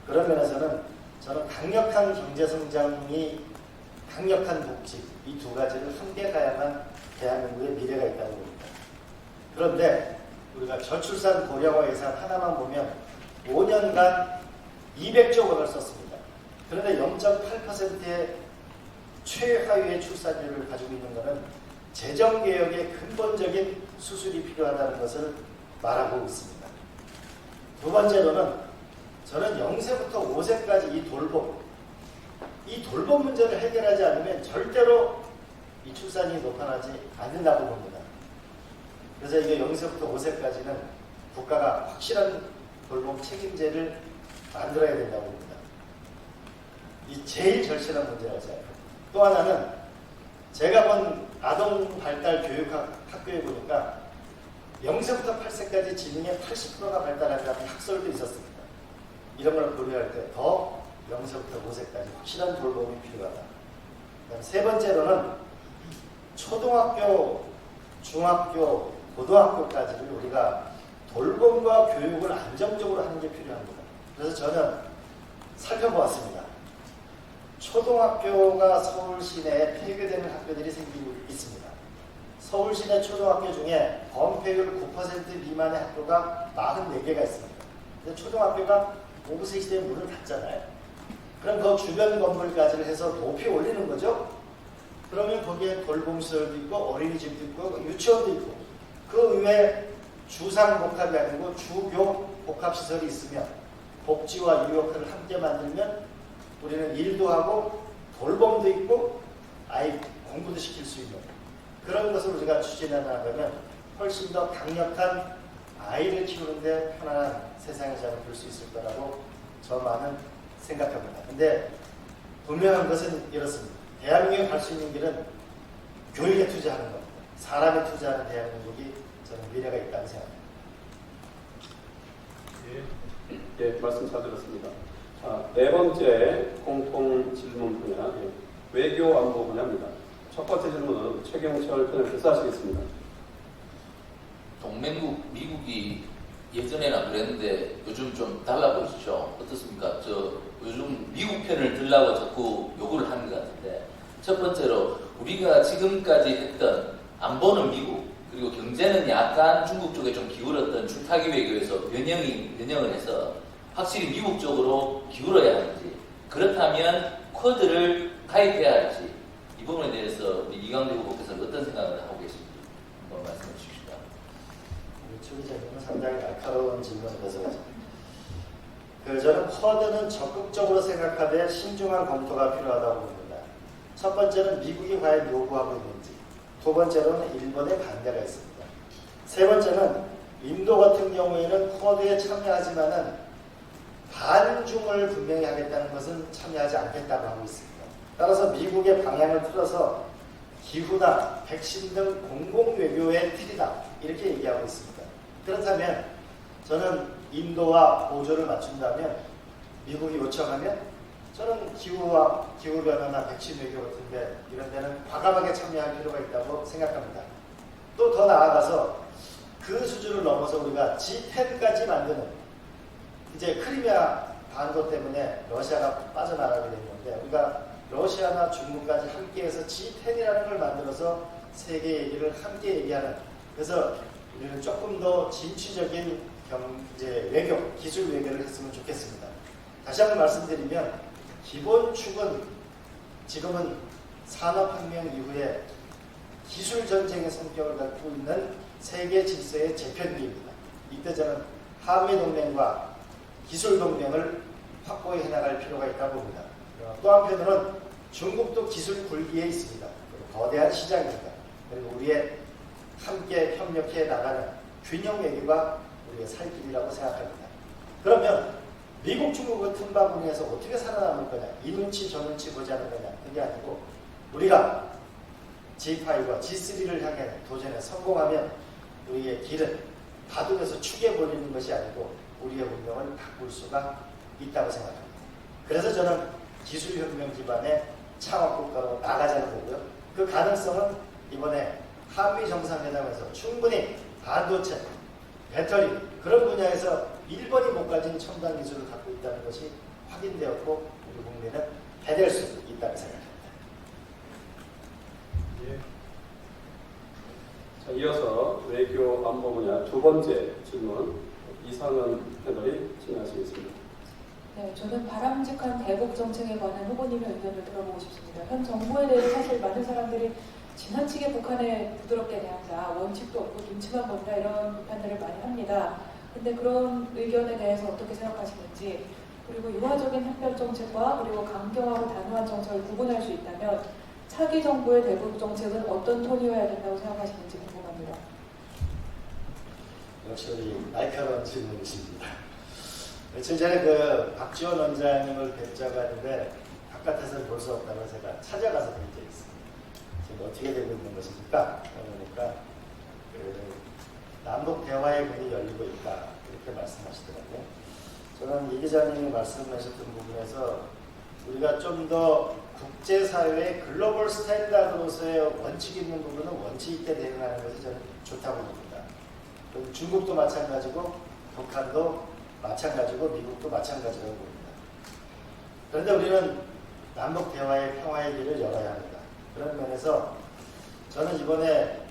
그런 면에서는 저는 강력한 경제성장이 강력한 복지 이 두 가지를 함께 가야만 대한민국의 미래가 있다고 봅니다. 그런데 우리가 저출산 고령화 예산 하나만 보면 5년간 200조 원을 썼습니다. 그런데 0.8%의 최하위의 출산율을 가지고 있는 것은 재정개혁의 근본적인 수술이 필요하다는 것을 말하고 있습니다. 두 번째로는 저는 0세부터 5세까지 이 돌봄 문제를 해결하지 않으면 절대로 이 출산이 높아나지 않는다고 봅니다. 그래서 이게 0세부터 5세까지는 국가가 확실한 돌봄 책임제를 만들어야 된다고 봅니다. 이 제일 절실한 문제라고 생각합니다. 또 하나는 제가 본 아동 발달 교육학 학교에 보니까 0세부터 8세까지 지능의 80%가 발달한다는 학설도 있었습니다. 이런 걸 고려할 때 더 0세부터 5세까지 확실한 돌봄이 필요하다. 그다음 세 번째로는 초등학교, 중학교, 고등학교까지를 우리가 돌봄과 교육을 안정적으로 하는 게 필요합니다. 그래서 저는 살펴보았습니다. 초등학교가 서울 시내에 폐교되는 학교들이 생기고 있습니다. 서울 시내 초등학교 중에 범폐율 9% 미만의 학교가 44개가 있습니다. 근데 초등학교가 5세 시대에 문을 닫잖아요. 그럼 그 주변 건물까지를 해서 높이 올리는 거죠. 그러면 거기에 돌봄시설도 있고 어린이집도 있고 유치원도 있고 그 외에 주상복합이 아니고 주교복합시설이 있으면 복지와 유효화를 함께 만들면 우리는 일도 하고 돌봄도 있고 아이 공부도 시킬 수 있는 그런 것을 우리가 추진해 나가면 훨씬 더 강력한 아이를 키우는데 편안한 세상의 장을 볼 수 있을 거라고 저만은 생각합니다. 근데 분명한 것은 이렇습니다. 대한민국에 갈 수 있는 길은 교육에 투자하는 겁니다. 사람에 투자하는 대한민국이 저는 미래가 있다고 생각합니다. 예, 말씀 잘 들었습니다. 자, 네 번째 공통 질문 분야, 외교 안보 분야입니다. 첫 번째 질문은 최경철 변호사께서 하시겠습니다. 동맹국 미국이 예전에는 안 그랬는데 요즘 좀 달라 보이시죠? 어떻습니까? 요즘 미국 편을 들라고 자꾸 요구를 하는 것 같은데 첫 번째로 우리가 지금까지 했던 안보는 미국 그리고 경제는 약간 중국 쪽에 좀 기울었던 줄타기 외교에서 변형을 해서 확실히 미국 쪽으로 기울어야 하는지 그렇다면 쿼드를 가입해야 할지 이 부분에 대해서 우리 이광재 후보께서는 어떤 생각을 하고 계신지 한번 말씀해 주십시오. 주기자님은 상당히 날카로운 질문을 해서 저는 쿼드는 적극적으로 생각하되 신중한 검토가 필요하다고 봅니다. 첫 번째는 미국이 과연 요구하고 있는지, 두 번째로는 일본의 반대가 있습니다. 세 번째는 인도 같은 경우에는 쿼드에 참여하지만은 반중을 분명히 하겠다는 것은 참여하지 않겠다고 하고 있습니다. 따라서 미국의 방향을 틀어서 기후나 백신 등 공공외교의 틀이다 이렇게 얘기하고 있습니다. 그렇다면 저는 인도와 보조를 맞춘다면 미국이 요청하면 저는 기후변화나 백신 외교 같은데 이런 데는 과감하게 참여할 필요가 있다고 생각합니다. 또 더 나아가서 그 수준을 넘어서 우리가 G10까지 만드는 이제 크리미아 반도 때문에 러시아가 빠져나가게 된 건데 우리가 러시아나 중국까지 함께해서 G10이라는 걸 만들어서 세계 얘기를 함께 얘기하는 그래서 우리는 조금 더 진취적인 경제 외교, 기술 외교를 했으면 좋겠습니다. 다시 한번 말씀드리면 기본 축은 지금은 산업혁명 이후에 기술 전쟁의 성격을 갖고 있는 세계 질서의 재편기입니다. 이때 저는 한미동맹과 기술동맹을 확고히 해나갈 필요가 있다고 봅니다. 또 한편으로는 중국도 기술 굴기에 있습니다. 거대한 시장입니다. 그리고 우리의 함께 협력해 나가는 균형 외교가 우리의 살 길이라고 생각합니다. 그러면 미국, 중국의 틈바구니에서 어떻게 살아남을 거냐, 이 눈치 저 눈치 보지 않는 거냐, 그게 아니고 우리가 G5와 G3를 향해 도전에 성공하면 우리의 길은 바둑에서 축에 몰리는 것이 아니고 우리의 운명을 바꿀 수가 있다고 생각합니다. 그래서 저는 기술혁명 기반의 창업국가로 나가자는 거고요. 그 가능성은 이번에 한미 정상회담에서 충분히 반도체, 배터리 그런 분야에서 일본이 못 가진 첨단 기술을 갖고 있다는 것이 확인되었고 우리 국민은 해낼 수 있다고 생각합니다. 예. 자, 이어서 외교 안보 분야 두 번째 질문 이상은 패널이 진행하시겠습니다. 네, 저는 바람직한 대북 정책에 관한 후보님의 의견을 들어보고 싶습니다. 현 정부에 대해서 사실 많은 사람들이 지나치게 북한에 부드럽게 대한다, 원칙도 없고 눈치만 본다 이런 비판들을 많이 합니다. 근데 그런 의견에 대해서 어떻게 생각하시는지, 그리고 유화적인 한별 정책과 그리고 강경하고 단호한 정책을 구분할 수 있다면 차기 정부의 대북 정책은 어떤 톤이어야 된다고 생각하시는지 궁금합니다. 역시 우리 날카로운 질문이십니다. 며칠 전에 그 박지원 원장님을 뵙자고 하는데 바깥에서 볼 수 없다고 제가 찾아가서 뵌 적이 있습니다. 지금 어떻게 되고 있는 것입니까? 그러니까 남북 대화의 문이 열리고 있다 이렇게 말씀하시더라고요. 저는 이 기자님이 말씀하셨던 부분에서 우리가 좀 더 국제사회의 글로벌 스탠다드로서의 원칙 있는 부분은 원칙 있게 대응하는 것이 저는 좋다고 봅니다. 중국도 마찬가지고 북한도 마찬가지고 미국도 마찬가지라고 봅니다. 그런데 우리는 남북 대화의 평화의 길을 열어야 합니다. 그런 면에서 저는 이번에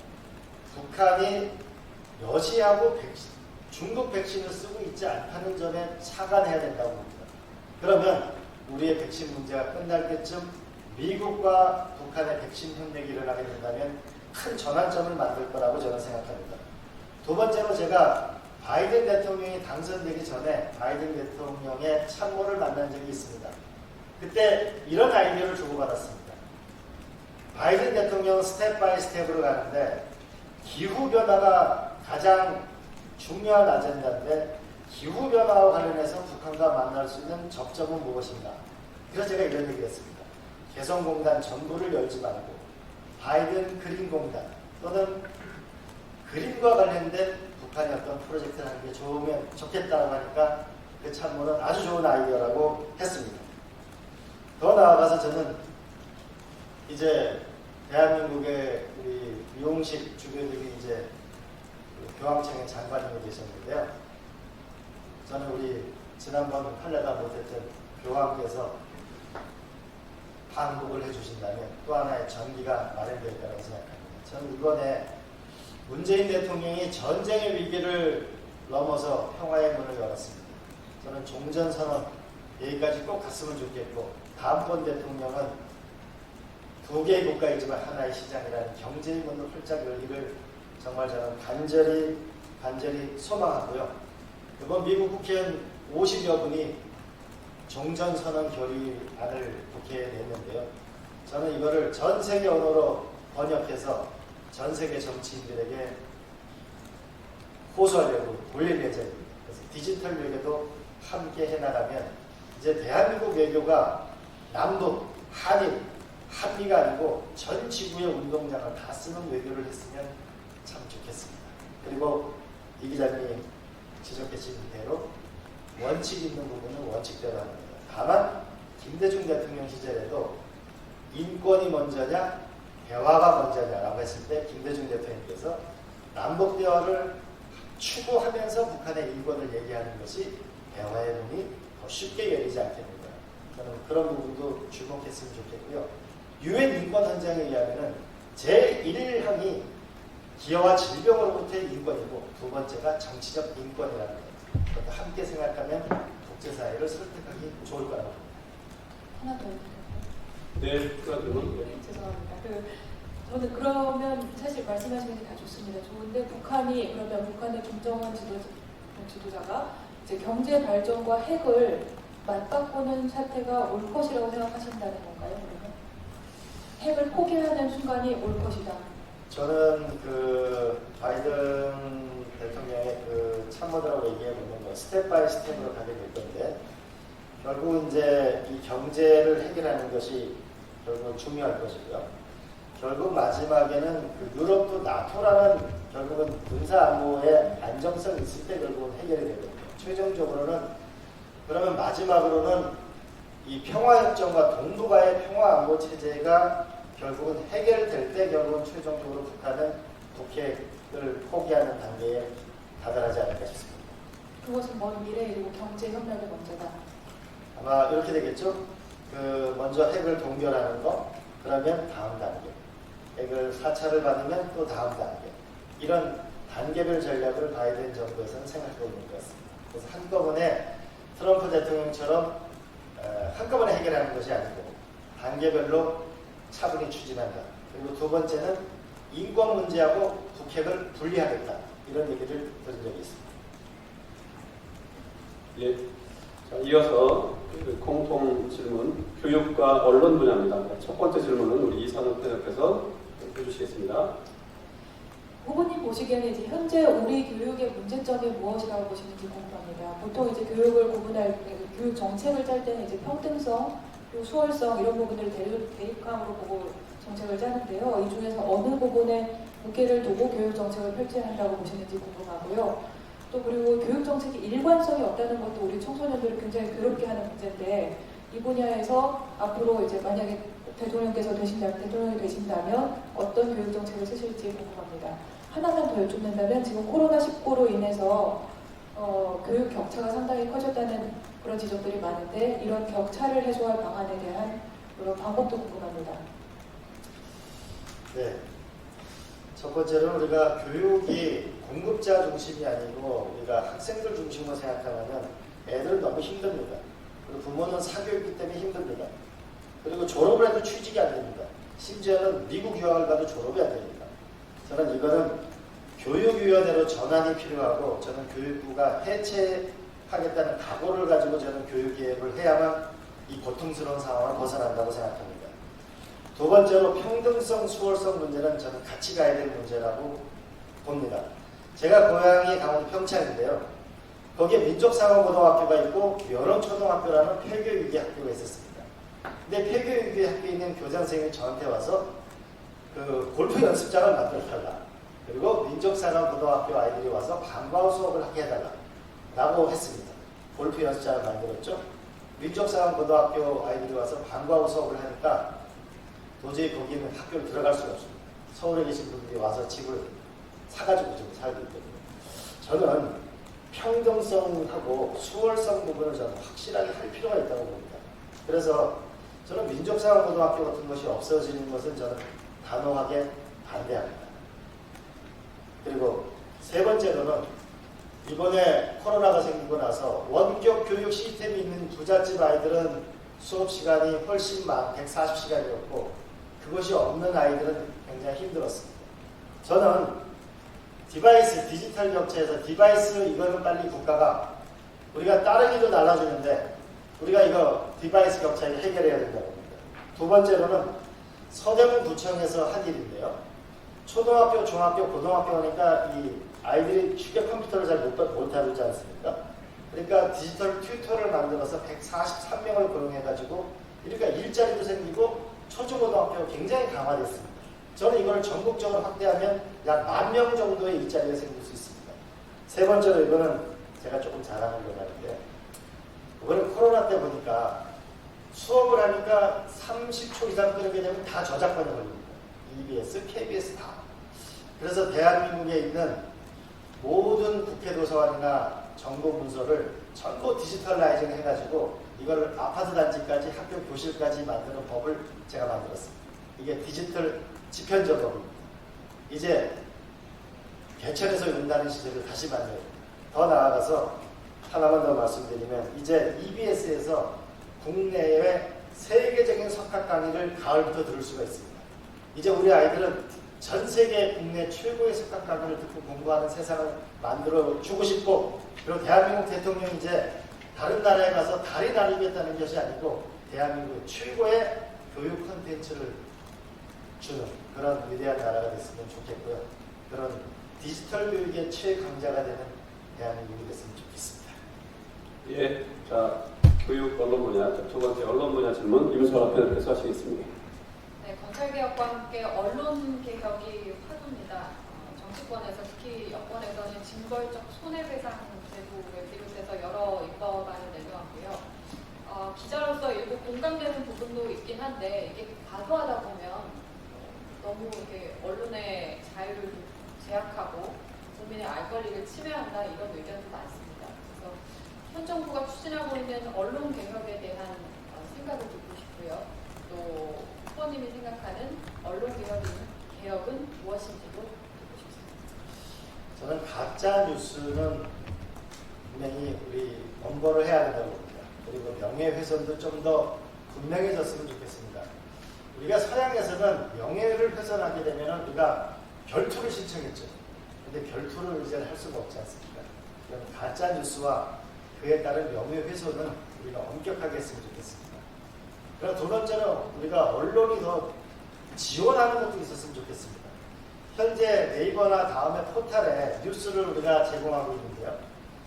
북한이 러시아하고 중국 백신을 쓰고 있지 않다는 점에 착안해야 된다고 봅니다. 그러면 우리의 백신 문제가 끝날 때쯤 미국과 북한의 백신 협력이 일어나게 된다면 큰 전환점을 만들 거라고 저는 생각합니다. 두 번째로 제가 바이든 대통령이 당선되기 전에 바이든 대통령의 참모를 만난 적이 있습니다. 그때 이런 아이디어를 주고받았습니다. 바이든 대통령은 스텝 바이 스텝으로 가는데 기후변화가 가장 중요한 아젠다인데 기후변화와 관련해서 북한과 만날 수 있는 접점은 무엇인가? 그래서 제가 이런 얘기를 했습니다. 개성공단 전부를 열지 말고 바이든 그린공단 또는 그린과 관련된 북한의 어떤 프로젝트를 하는 게 좋겠다고 하니까 그 참모는 아주 좋은 아이디어라고 했습니다. 더 나아가서 저는 이제 대한민국의 우리 유홍식 주교님이 이제 교황청의 장관님이 되셨는데요. 저는 우리 지난번 할례가 못했던 교황께서 반복을 해주신다면 또 하나의 전기가 마련될 거라고 생각합니다. 저는 이번에 문재인 대통령이 전쟁의 위기를 넘어서 평화의 문을 열었습니다. 저는 종전선언 여기까지 꼭 갔으면 좋겠고 다음번 대통령은 두 개의 국가이지만 하나의 시장이라는 경제의 문을 활짝 열기를 정말 저는 간절히 소망하고요. 이번 미국 국회의원 50여 분이 종전선언 결의안을 국회에 냈는데요. 저는 이거를 전 세계 언어로 번역해서 전 세계 정치인들에게 호소하려고 올릴 예정입니다. 그래서 디지털 외교도 함께 해나가면 이제 대한민국 외교가 남북, 한일, 한미가 아니고 전 지구의 운동장을 다 쓰는 외교를 했으면 참 좋겠습니다. 그리고 이 기자님이 지적해 주신 대로 원칙 있는 부분은 원칙대로 합니다. 다만 김대중 대통령 시절에도 인권이 먼저냐 대화가 먼저냐라고 했을 때 김대중 대통령께서 남북 대화를 추구하면서 북한의 인권을 얘기하는 것이 대화의 문이 더 쉽게 열리지 않겠는가. 저는 그런 부분도 주목했으면 좋겠고요. 유엔 인권 헌장에 의하면은 제1항이 기여와 질병으로부터의 인권이고 두 번째가 정치적 인권이라는 것. 그것도 함께 생각하면 국제사회를 설득하기 좋을 거라고 봅니다. 하나 더 해주세요. 네, 그러면 죄송합니다. 저는 그러면 사실 말씀하시는 게 다 좋습니다. 좋은데 그러면 북한의 김정은 지도자가 이제 경제 발전과 핵을 맞바꾸는 사태가 올 것이라고 생각하신다는 건가요? 그러면 핵을 포기하는 순간이 올 것이다. 저는 그 바이든 대통령의 그 참모들하고 얘기해 보면 뭐 스텝 바이 스텝으로 가게 될 건데 결국 이제 이 경제를 해결하는 것이 결국은 중요할 것이고요. 결국 마지막에는 그 유럽도 나토라는 결국은 군사 안보의 안정성이 있을 때 결국은 해결이 되거든요. 최종적으로는 그러면 마지막으로는 이 평화협정과 동북아의 평화안보 체제가 결국은 해결될 때 결국은 최종적으로 북한은 북핵을 포기하는 단계에 다다르지 않을까 싶습니다. 그것은 먼 미래에 이르고 경제협력이 먼저다. 아마 이렇게 되겠죠. 그 먼저 핵을 동결하는 거, 그러면 다음 단계. 핵을 4차를 받으면 또 다음 단계. 이런 단계별 전략을 바이든 정부에서는 생각하고 있는 것 같습니다. 그래서 한꺼번에 트럼프 대통령처럼 한꺼번에 해결하는 것이 아니고 단계별로 차분히 추진한다. 그리고 두 번째는 인권 문제하고 북핵을 분리하겠다. 이런 얘기를 들은 적이 있습니다. 예. 자, 이어서 공통 질문, 교육과 언론 분야입니다. 첫 번째 질문은 우리 이산욱 대표께서 해주시겠습니다. 후보님 보시기에는 이제 현재 우리 교육의 문제점이 무엇이라고 보시는지 궁금합니다. 보통 이제 교육을 구분할 때, 교육 정책을 짤 때는 이제 평등성, 그리고 수월성 이런 부분들을 대입함으로 보고 정책을 짜는데요. 이 중에서 어느 부분에 무게를 두고 교육 정책을 펼쳐야 한다고 보시는지 궁금하고요. 또 그리고 교육 정책이 일관성이 없다는 것도 우리 청소년들을 굉장히 괴롭게 하는 문제인데 이 분야에서 앞으로 이제 만약에 대통령이 되신다면 어떤 교육 정책을 쓰실지 궁금합니다. 하나만 더 여쭙는다면 지금 코로나19로 인해서 교육 격차가 상당히 커졌다는 그런 지적들이 많은데 이런 격차를 해소할 방안에 대한 그런 방법도 궁금합니다. 네. 첫 번째로는 우리가 교육이 공급자 중심이 아니고 우리가 학생들 중심으로 생각하면 애들은 너무 힘듭니다. 그리고 부모는 사교육이기 때문에 힘듭니다. 그리고 졸업을 해도 취직이 안 됩니다. 심지어는 미국 유학을 가도 졸업이 안 됩니다. 저는 이거는 교육위원회로 전환이 필요하고 저는 교육부가 해체하겠다는 각오를 가지고 저는 교육계획을 해야만 이 고통스러운 상황을 벗어난다고 생각합니다. 두 번째로 평등성, 수월성 문제는 저는 같이 가야 될 문제라고 봅니다. 제가 고향이 강원도 평창인데요. 거기에 민족상업고등학교가 있고 여론초등학교라는 폐교육의 학교가 있었습니다. 근데 폐교육의 학교에 있는 교장선생님이 저한테 와서 그 골프 연습장을 만들어달라. 그리고 민족상업고등학교 아이들이 와서 방과후 수업을 하게 해달라. 라고 했습니다. 골프 연습장을 만들었죠. 민족상업고등학교 아이들이 와서 방과후 수업을 하니까 도저히 거기는 학교를 들어갈 수가 없습니다. 서울에 계신 분들이 와서 집을 사가지고 지금 살고 있거든요. 저는 평등성하고 수월성 부분을 저는 확실하게 할 필요가 있다고 봅니다. 그래서 저는 민족상업고등학교 같은 것이 없어지는 것은 저는 단호하게 반대합니다. 그리고 세 번째로는 이번에 코로나가 생기고 나서 원격 교육 시스템이 있는 부잣집 아이들은 수업 시간이 훨씬 140시간이었고 그것이 없는 아이들은 굉장히 힘들었습니다. 저는 디바이스, 디지털 격차에서 디바이스 이거는 빨리 국가가 우리가 따르기도 날라주는데 우리가 이거 디바이스 격차를 해결해야 된다고 봅니다. 두 번째로는 서대문 구청에서 한 일인데요. 초등학교, 중학교, 고등학교 하니까 이 아이들이 쉽게 컴퓨터를 잘 못 다루지 않습니까? 그러니까 디지털 튜터를 만들어서 143명을 고용해가지고 그러니까 일자리도 생기고 초중고등학교가 굉장히 강화됐습니다. 저는 이걸 전국적으로 확대하면 약 10,000명 정도의 일자리가 생길 수 있습니다. 세 번째로 이거는 제가 조금 잘하는 거라는데 이번에 코로나 때 보니까 수업을 하니까 30초 이상 끊게 되면 다 저작권이 걸립니다. EBS, KBS 다. 그래서 대한민국에 있는 모든 국회 도서관이나 정보 문서를 전부 디지털라이징 해가지고 이걸 아파트 단지까지 학교 교실까지 만드는 법을 제가 만들었습니다. 이게 디지털 집현전법입니다. 이제 개천에서 윤다는 시절을 다시 만들어야 됩니다. 더 나아가서 하나만 더 말씀드리면 이제 EBS에서 국내외 세계적인 석학 강의를 가을부터 들을 수가 있습니다. 이제 우리 아이들은 전 세계 국내 최고의 석학 강의를 듣고 공부하는 세상을 만들어 주고 싶고, 그리고 대한민국 대통령이 이제 다른 나라에 가서 달이 나르겠다는 것이 아니고 대한민국 최고의 교육 콘텐츠를 주는 그런 위대한 나라가 됐으면 좋겠고요. 그런 디지털 교육의 최강자가 되는 대한민국이 됐으면 좋겠습니다. 예, 자, 교육 언론 분야, 두 번째 언론 분야 질문 임소라 편집께서 하시겠습니다. 네, 검찰개혁과 함께 언론개혁이 화두입니다. 정치권에서 특히 여권에서는 징벌적 손해배상 제도를 비롯해서 여러 입법안을 내놓았고요. 기자로서 일부 공감되는 부분도 있긴 한데 이게 과도하다 보면 너무 이렇게 언론의 자유를 제약하고 국민의 알 권리를 침해한다 이런 의견도 많습니다. 그래서 현 정부가 추진하고 있는 언론 개혁에 대한 생각을 듣고 싶고요. 또 후보님이 생각하는 언론 개혁은 무엇인지도 듣고 싶습니다. 저는 가짜 뉴스는 분명히 우리 엄벌을 해야 된다고 봅니다. 그리고 명예훼손도 좀 더 분명해졌으면 좋겠습니다. 우리가 서양에서는 명예를 훼손하게 되면 우리가 결투를 신청했죠. 근데 결투를 이제 할 수가 없지 않습니까? 그럼 가짜 뉴스와 그에 따른 명예훼손은 우리가 엄격하게 했으면 좋겠습니다. 그리고 두 번째는 우리가 언론이 더 지원하는 것도 있었으면 좋겠습니다. 현재 네이버나 다음에 포탈에 뉴스를 우리가 제공하고 있는데요.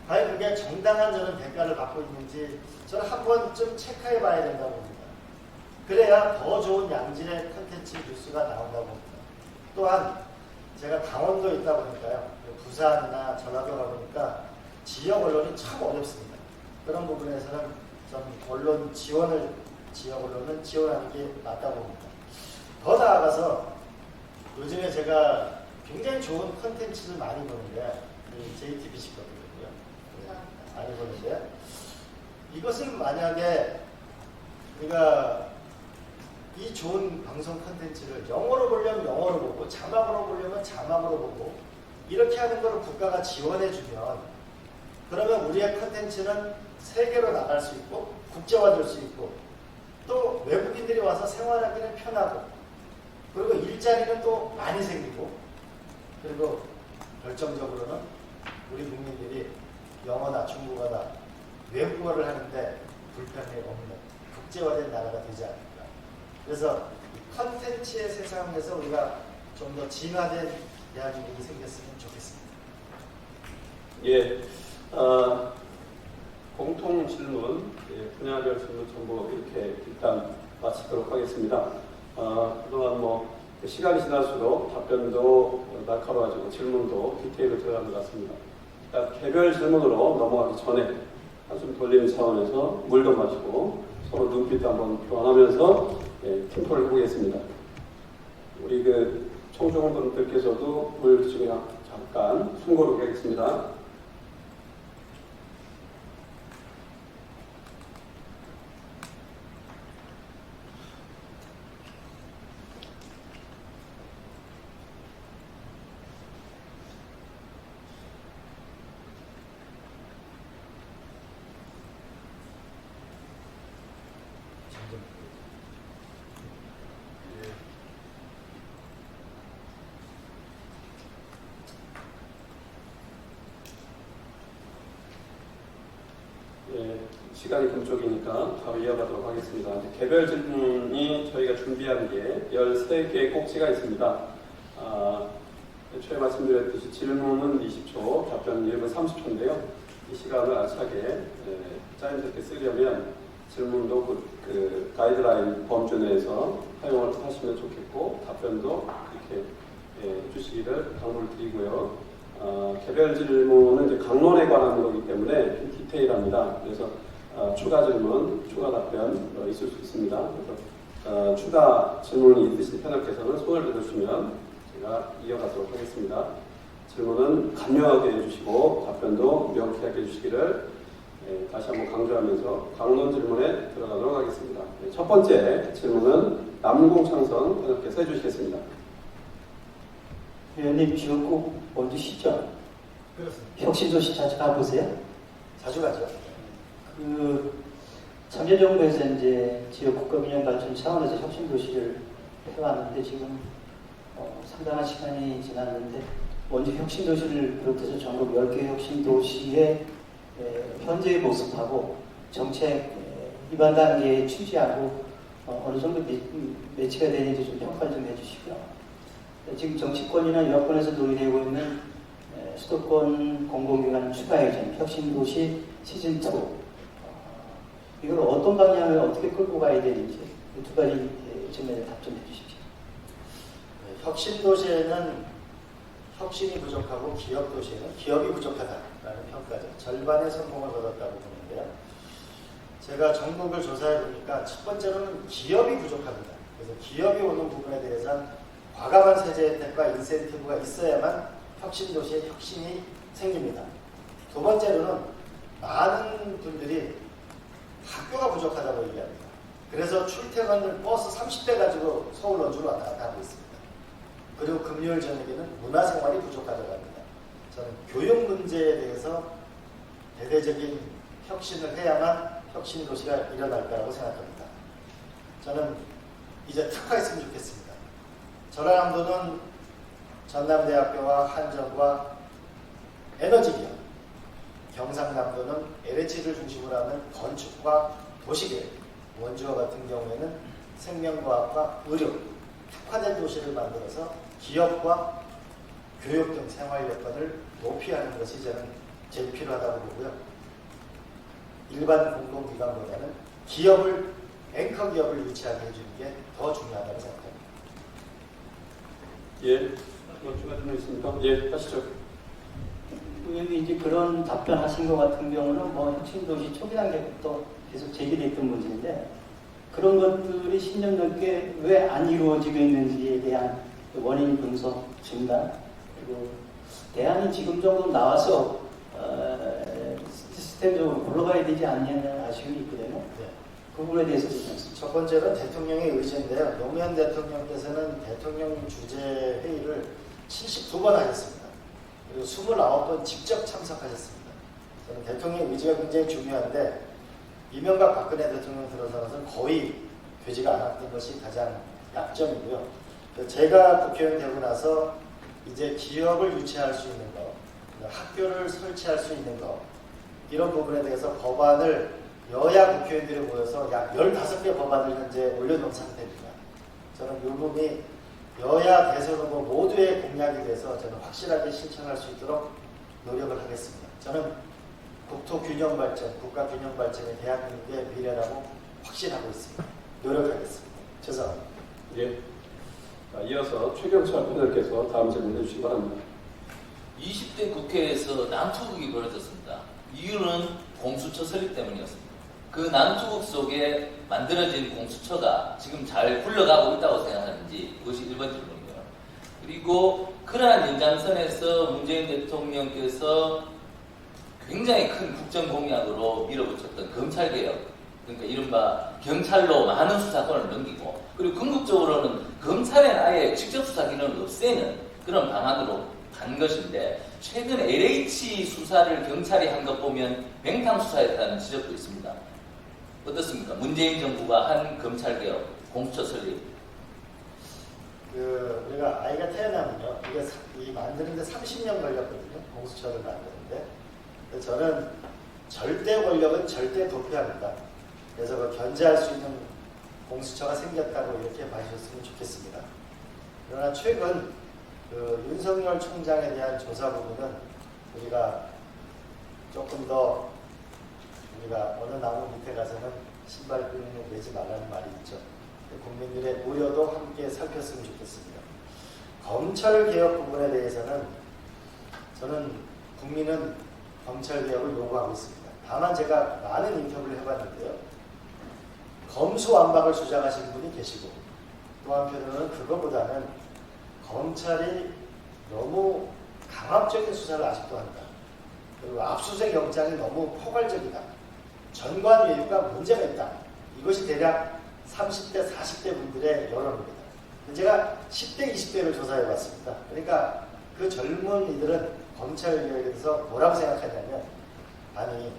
과연 그게 정당한 저는 대가를 받고 있는지 저는 한 번쯤 체크해 봐야 된다고 봅니다. 그래야 더 좋은 양질의 콘텐츠 뉴스가 나온다고 봅니다. 또한 제가 강원도에 있다 보니까요. 부산이나 전라도 가보니까 지역 언론이 참 어렵습니다. 그런 부분에서는 좀 언론 지원을, 지역 언론은 지원하는 게 맞다고 봅니다. 더 나아가서 요즘에 제가 굉장히 좋은 콘텐츠를 많이 보는데 JTBC거든요. 많이 보는데 이것을 만약에 우리가 이 좋은 방송 콘텐츠를 영어로 보려면 영어로 보고 자막으로 보려면 자막으로 보고 이렇게 하는 것을 국가가 지원해주면 그러면 우리의 콘텐츠는 세계로 나갈 수 있고 국제화될 수 있고 또 외국인들이 와서 생활하기는 편하고 그리고 일자리는 또 많이 생기고 그리고 결정적으로는 우리 국민들이 영어나 중국어나 외국어를 하는데 불편이 없는 국제화된 나라가 되지 않을까. 그래서 컨텐츠의 세상에서 우리가 좀 더 진화된 대한민국이 생겼으면 좋겠습니다. 예, 공통 질문, 분야별 질문 전부 이렇게 일단 마치도록 하겠습니다. 그동안 시간이 지날수록 답변도 날카로워지고 질문도 디테일로 들어가는 것 같습니다. 일단 개별 질문으로 넘어가기 전에 한숨 돌리는 차원에서 물도 마시고 서로 눈빛도 한번 교환하면서 팀플을 해보겠습니다. 우리 청중분들께서도 물 드시고 잠깐 숨 고르게 하겠습니다. 시간이 금쪽이니까 바로 이어가도록 하겠습니다. 개별 질문이 저희가 준비한 게 13개의 꼭지가 있습니다. 애초에 말씀드렸듯이 질문은 20초, 답변은 1분 30초인데요. 이 시간을 알차게 짜임새있게 쓰려면 질문도 그 가이드라인 범주 내에서 사용을 하시면 좋겠고 답변도 이렇게 해주시기를 당부를 드리고요. 개별 질문은 이제 강론에 관한 거기 때문에 좀 디테일합니다. 그래서 추가 질문, 추가 답변 있을 수 있습니다. 그래서 추가 질문이 있으신 패널께서는 손을 들어주시면 제가 이어가도록 하겠습니다. 질문은 간략하게 해주시고 답변도 명쾌하게 해주시기를 다시 한번 강조하면서 강론 질문에 들어가도록 하겠습니다. 첫 번째 질문은 남궁창선 패널께서 해주시겠습니다. 의원님 지금 꼭 얹으시죠? 그렇습니다. 혁신도시 자주 가보세요? 자주 가죠. 참여정부에서 이제 지역 국가균형 발전 차원에서 혁신도시를 해왔는데 지금 상당한 시간이 지났는데 원주 혁신도시를 비롯해서 전국 10개 혁신도시의 현재의 모습하고 정책 입안 단계에 취지하고 어느 정도 매치가 되는지 좀 평가를 좀 해주시고요. 지금 정치권이나 여권에서 논의되고 있는 수도권 공공기관 추가 예정 혁신도시 시즌2 이걸 어떤 방향을 어떻게 끌고 가야 되는지 이 두 가지 측면에 답변해 주십시오. 혁신도시에는 혁신이 부족하고 기업도시에는 기업이 부족하다라는 평가죠. 절반의 성공을 거뒀다고 보는데요. 제가 전국을 조사해 보니까 첫 번째로는 기업이 부족합니다. 그래서 기업이 오는 부분에 대해서는 과감한 세제 혜택과 인센티브가 있어야만 혁신도시에 혁신이 생깁니다. 두 번째로는 많은 분들이 학교가 부족하다고 얘기합니다. 그래서 출퇴근을 버스 30대 가지고 서울 원주로 왔다 갔다 하고 있습니다. 그리고 금요일 저녁에는 문화생활이 부족하다고 합니다. 저는 교육 문제에 대해서 대대적인 혁신을 해야만 혁신도시가 일어날 거라고 생각합니다. 저는 이제 특화했으면 좋겠습니다. 전라남도는 전남대학교와 한전과 에너지기업, 경상남도는 LH를 중심으로 하는 건축과 도시계획, 원주와 같은 경우에는 생명과학과 의료, 특화된 도시를 만들어서 기업과 교육 등 생활 여건을 높이 하는 것이 저는 제일 필요하다고 보고요. 일반 공공기관보다는 기업을, 앵커 기업을 유치하게 해주는 게 더 중요하다고 생각합니다. 예, 추가 질문 있습니까? 예, 하시죠. 의원님 이제 그런 답변하신 것 같은 경우는 뭐 혁신도시 초기 단계부터 계속 제기됐던 문제인데 그런 것들이 10년 넘게 왜 안 이루어지고 있는지에 대한 원인 분석 진단 그리고 대안이 지금 정도 나와서 시스템적으로 굴러가야 되지 않냐는 아쉬움이 있거든요. 네. 그 부분에 대해서 좀 말씀. 첫 번째는 대통령의 의지인데요. 노무현 대통령께서는 대통령 주재 회의를 72번 하셨습니다. 그리고 29번 직접 참석하셨습니다. 저는 대통령의 의지가 굉장히 중요한데 이명박 박근혜 대통령 들어서는 거의 되지가 않았던 것이 가장 약점이고요. 제가 국회의원 되고 나서 이제 기업을 유치할 수 있는 것, 학교를 설치할 수 있는 것 이런 부분에 대해서 법안을 여야 국회의원들이 모여서 약 15개 법안을 현재 올려놓은 상태입니다. 저는 이 부분이 여야 대선 후보 모두의 공약이 돼서 저는 확실하게 신청할 수 있도록 노력을 하겠습니다. 저는 국토 균형 발전, 국가 균형 발전이 대한민국의 미래라고 확신하고 있습니다. 노력하겠습니다. 죄송합니다. 예. 이어서 최경철 패널께서 다음 질문해 주시기 바랍니다. 20대 국회에서 난투극이 벌어졌습니다. 이유는 공수처 설립 때문이었습니다. 그 난투극 속에 만들어진 공수처가 지금 잘 굴러가고 있다고 생각하는지 그것이 1번 질문이고요. 그리고 그러한 연장선에서 문재인 대통령께서 굉장히 큰 국정 공약으로 밀어붙였던 검찰개혁, 그러니까 이른바 경찰로 많은 수사권을 넘기고 그리고 궁극적으로는 검찰의 아예 직접 수사 기능을 없애는 그런 방안으로 간 것인데 최근 LH 수사를 경찰이 한 것 보면 맹탕 수사였다는 지적도 있습니다. 어떻습니까? 문재인 정부가 한 검찰개혁, 공수처 설립. 우리가 아이가 태어나면요, 이게 만드는데 30년 걸렸거든요. 공수처를 만드는데. 저는 절대 권력은 절대 도피합니다. 그래서 그 견제할 수 있는 공수처가 생겼다고 이렇게 봐주셨으면 좋겠습니다. 그러나 최근 윤석열 총장에 대한 조사 부분은 우리가 조금 더 우리가 어느 나무 밑에 가서는 신발끈을 매지 말라는 말이 있죠. 국민들의 우려도 함께 살폈으면 좋겠습니다. 검찰개혁 부분에 대해서는 저는 국민은 검찰개혁을 요구하고 있습니다. 다만 제가 많은 인터뷰를 해봤는데요. 검수완박을 주장하시는 분이 계시고 또 한편으로는 그거보다는 검찰이 너무 강압적인 수사를 아직도 한다. 그리고 압수수색 영장이 너무 포괄적이다. 전관예우가 문제가 있다. 이것이 대략 30대, 40대 분들의 여론입니다. 제가 10대, 20대를 조사해봤습니다. 그러니까 그 젊은이들은 검찰개혁에 대해서 뭐라고 생각하냐면 아니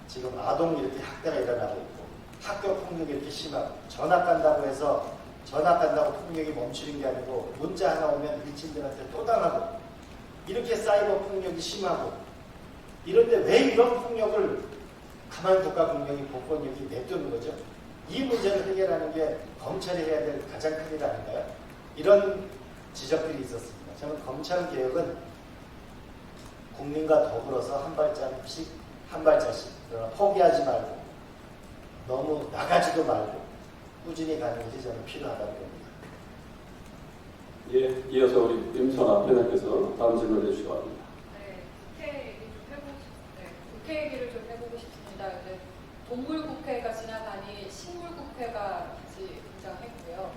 지금 아동 이렇게 학대가 일어나고 있고 학교 폭력이 이렇게 심하고 전학 간다고 해서 전학 간다고 폭력이 멈추는 게 아니고 문자 하나 오면 일진들한테 또 당하고 이렇게 사이버 폭력이 심하고 이런데 왜 이런 폭력을 가만 국가 국력이 복권력이 내두는 거죠? 이 문제를 해결하는 게 검찰이 해야 될 가장 큰 일 아닌가요? 이런 지적들이 있었습니다. 저는 검찰 개혁은 국민과 더불어서 한 발자씩 그러나 포기하지 말고 너무 나가지도 말고 꾸준히 가는 것이 저는 필요하다고 봅니다. 예, 이어서 우리 임선아 변호사께서 다음 질문을 해주시기 바랍니다. 국회 얘기를 좀 해보고 싶습니다. 근데 동물국회가 지나가니 식물국회가 같이 등장했고요.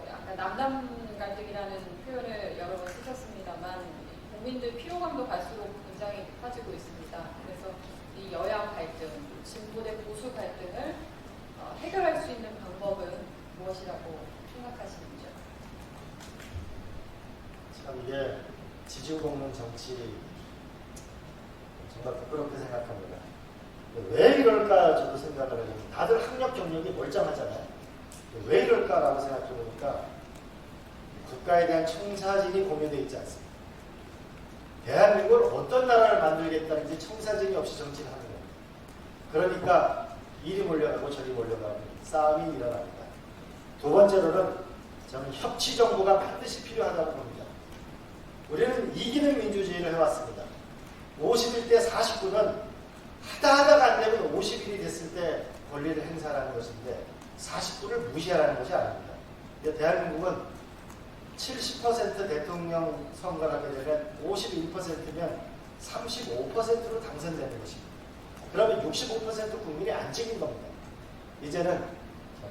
약간 남남 갈등이라는 표현을 여러 번 쓰셨습니다만 국민들 피로감도 갈수록 굉장히 높아지고 있습니다. 그래서 이 여야 갈등, 진보 대 보수 갈등을 해결할 수 있는 방법은 무엇이라고 생각하시는지요? 참 이게 지지고 볶는 정치 정말 부끄럽게 생각합니다. 왜 이럴까 저도 생각을 해요. 다들 학력 경력이 멀쩡하잖아요. 왜 이럴까라고 생각해보니까 국가에 대한 청사진이 공유되어 있지 않습니다. 대한민국을 어떤 나라를 만들겠다는지 청사진이 없이 정치를 하는 겁니다. 그러니까 이리 몰려가고 저리 몰려가고 싸움이 일어납니다. 두 번째로는 저는 협치 정부가 반드시 필요하다고 봅니다. 우리는 이기는 민주주의를 해왔습니다. 51대 49는 하다가 안 되면 50일이 됐을 때 권리를 행사하는 것인데 49를 무시하라는 것이 아닙니다. 대한민국은 70% 대통령 선거를 하게 되면 51%면 35%로 당선되는 것입니다. 그러면 65% 국민이 안 찍은 겁니다. 이제는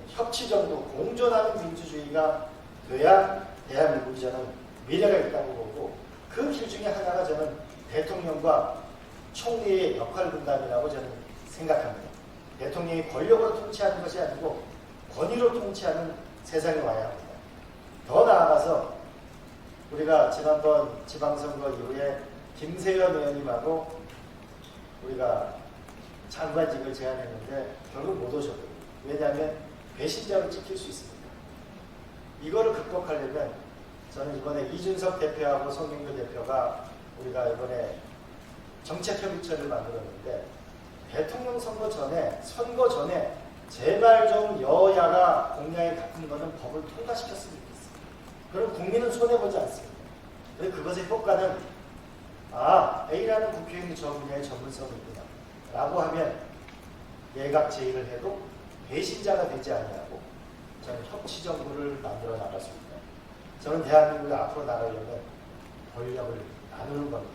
협치정부, 공존하는 민주주의가 돼야 대한민국이 저는 미래가 있다고 보고 그 길 중에 하나가 저는 대통령과 총리의 역할 분담이라고 저는 생각합니다. 대통령이 권력으로 통치하는 것이 아니고 권위로 통치하는 세상이 와야 합니다. 더 나아가서 우리가 지난번 지방선거 이후에 김세연 의원님하고 우리가 장관직을 제안했는데 결국 못 오셨거든요. 왜냐하면 배신자로 찍힐 수 있습니다. 이거를 극복하려면 저는 이번에 이준석 대표하고 송영길 대표가 우리가 이번에 정책협의체를 만들었는데 대통령 선거 전에 제발 좀 여야가 공약에 같은 거는 법을 통과시켰으면 좋겠습니다. 그럼 국민은 손해보지 않습니다. 그래서 그것의 효과는 A라는 국회의원이 저 분야에 전문성이 있구나 라고 하면 예각 제의를 해도 배신자가 되지 아니하고 저는 협치정부를 만들어 나갈 수 있다. 저는 대한민국이 앞으로 나가려면 권력을 나누는 겁니다.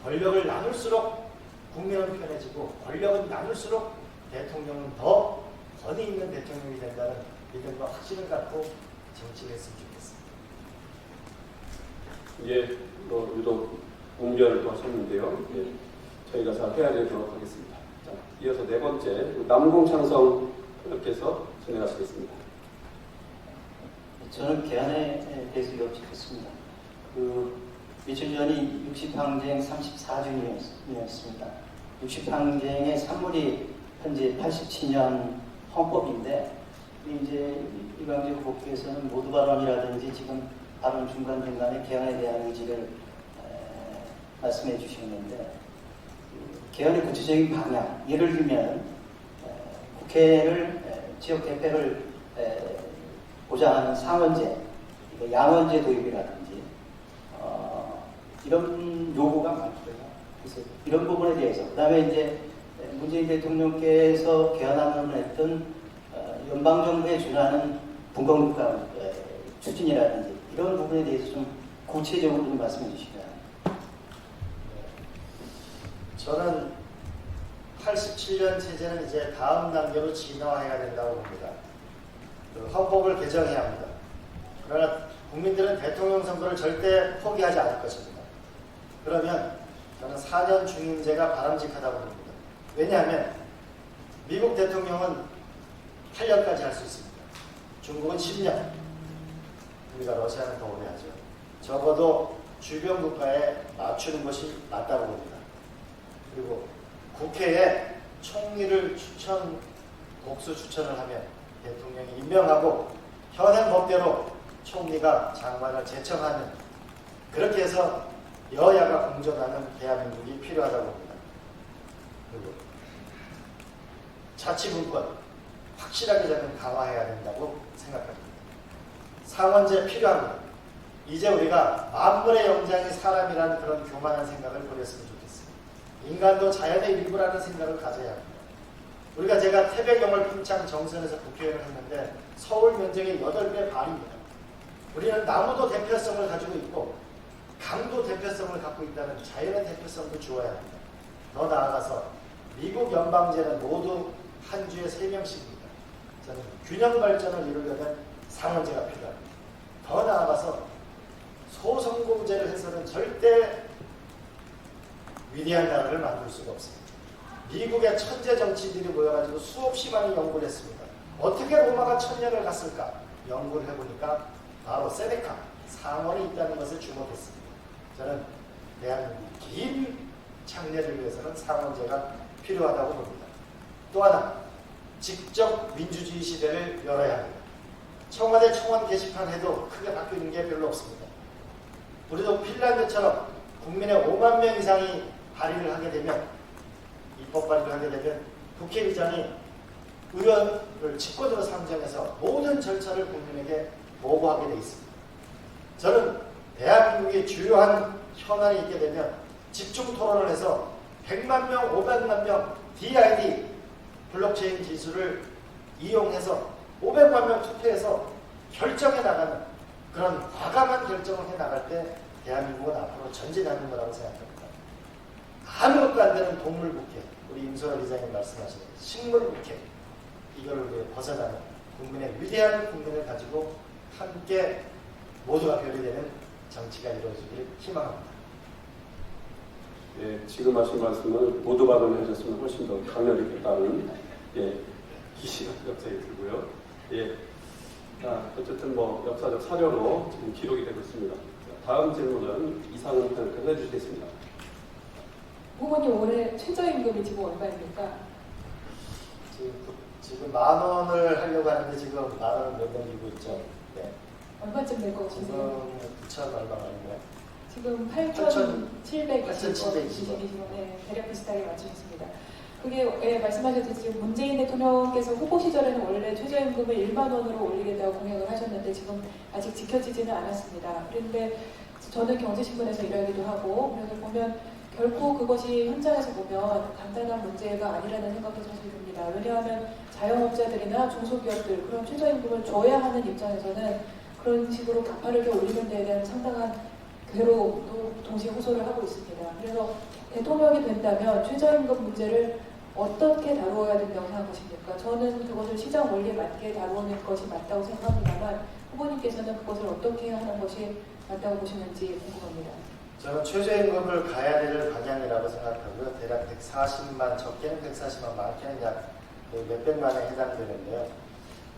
권력을 나눌수록 국민은 편해지고 권력은 나눌수록 대통령은 더 권위 있는 대통령이 된다는 믿음과 확신을 갖고 정치를 했으면 좋겠습니다. 예, 유독 웅변을 또 하셨는데요. 예, 저희가 잘 해야 되도록 하겠습니다. 자, 이어서 네 번째 남궁창성 의원께서 진행하시겠습니다. 저는 개헌에 대해서 여쭙겠습니다. 2000년이 60항쟁 34주년이었습니다. 60항쟁의 산물이 현재 87년 헌법인데 이제 이광재 후보께서는 모두 발언이라든지 지금 발언 중간중간에 개헌에 대한 의지를 말씀해 주시는데 개헌의 구체적인 방향, 예를 들면 국회를 지역 대표를 보장하는 상원제, 양원제 도입이라든지 이런 요구가 많고요. 그래서 이런 부분에 대해서 그다음에 이제 문재인 대통령께서 개헌안을 했던 연방정부에 준하는 분권국가 추진이라든지 이런 부분에 대해서 좀 구체적으로 좀 말씀해 주시면. 저는 87년 체제는 이제 다음 단계로 진화해야 된다고 봅니다. 헌법을 개정해야 합니다. 그러나 국민들은 대통령 선거를 절대 포기하지 않을 것입니다. 그러면 저는 4년 중임제가 바람직하다고 봅니다. 왜냐하면 미국 대통령은 8년까지 할 수 있습니다. 중국은 10년. 우리가 러시아는 더 오래 하죠. 적어도 주변 국가에 맞추는 것이 맞다고 봅니다. 그리고 국회에 총리를 복수 추천을 하면 대통령이 임명하고 현행 법대로 총리가 장관을 제청하는, 그렇게 해서 여야가 공존하는 대한민국이 필요하다고 봅니다. 그리고 자치분권 확실하게 저는 강화해야 된다고 생각합니다. 상원제 필요합니다. 이제 우리가 만물의 영장이 사람이라는 그런 교만한 생각을 버렸으면 좋겠습니다. 인간도 자연의 일부라는 생각을 가져야 합니다. 우리가 제가 태백영월 평창 정선에서 국회의원을 했는데 서울 면적의 8배 반입니다. 우리는 나무도 대표성을 가지고 있고 강도 대표성을 갖고 있다는 자연의 대표성도 주어야 합니다. 더 나아가서 미국 연방제는 모두 한 주에 3명씩입니다. 저는 균형 발전을 이루려면 상원제가 필요합니다. 더 나아가서 소선거제를 해서는 절대 위대한 나라를 만들 수가 없습니다. 미국의 천재 정치인들이 모여가지고 수없이 많이 연구를 했습니다. 어떻게 로마가 1000년을 갔을까? 연구를 해보니까 바로 세네카, 상원이 있다는 것을 주목했습니다. 저는 대한민국 긴 장래를 위해서는 상원제가 필요하다고 봅니다. 또 하나, 직접 민주주의 시대를 열어야 합니다. 청와대 청원 게시판 해도 크게 바뀌는 게 별로 없습니다. 우리도 핀란드처럼 국민의 5만 명 이상이 발의를 하게 되면, 입법 발의를 하게 되면 국회의장이 의원을 직권으로 상정해서 모든 절차를 국민에게 보고하게 돼 있습니다. 저는 대한민국의 주요한 현안이 있게 되면 집중 토론을 해서 100만 명, 500만 명 DID 블록체인 기술을 이용해서 500만 명 투표해서 결정해 나가는 그런 과감한 결정을 해 나갈 때 대한민국은 앞으로 전진하는 거라고 생각합니다. 아무것도 안 되는 동물국회, 우리 임소라 기자님 말씀하신 식물국회, 이걸 우리 벗어나는 국민의 위대한 국민을 가지고 함께 모두가 별이 되는 정치가 이루어지길 희망합니다. 예, 지금 하신 말씀을 모두 발언하셨으면 훨씬 더 강렬했겠다는 기시가 갑자기 들고요. 예, 어쨌든 뭐 역사적 사료로 지금 기록이 되고 있습니다. 다음 질문은 이상훈 편집께서 해주시겠습니다. 후보님 올해 최저임금이 지금 얼마입니까? 지금 10,000원을 하려고 하는데 지금 10,000원을 몇 번 주고 있죠. 네. 얼마쯤 될 것 같으세요? 지금 9,000 얼마 아닌가요? 지금 8,720원. 8,720원. 네, 대략 비슷하게 맞추셨습니다. 그게 말씀하셨듯이 지금 문재인 대통령께서 후보 시절에는 원래 최저임금을 1만 원으로 올리겠다고 공약을 하셨는데 지금 아직 지켜지지는 않았습니다. 그런데 저는 경제신문에서 일하기도 하고 그래서 보면 결코 그것이 현장에서 보면 간단한 문제가 아니라는 생각도 사실 듭니다. 왜냐하면 자영업자들이나 중소기업들 그런 최저임금을 줘야 하는 입장에서는 그런 식으로 가파르게 올리는 데에 대한 상당한 괴로움도 동시에 호소를 하고 있습니다. 그래서 대통령이 된다면 최저임금 문제를 어떻게 다루어야 된다고 생각하십니까? 저는 그것을 시장 원리에 맞게 다루는 것이 맞다고 생각합니다만 후보님께서는 그것을 어떻게 하는 것이 맞다고 보시는지 궁금합니다. 저는 최저임금을 가야 될 방향이라고 생각하고요. 대략 140만, 적게는 140만, 많게는 약 몇백만에 해당되는데요.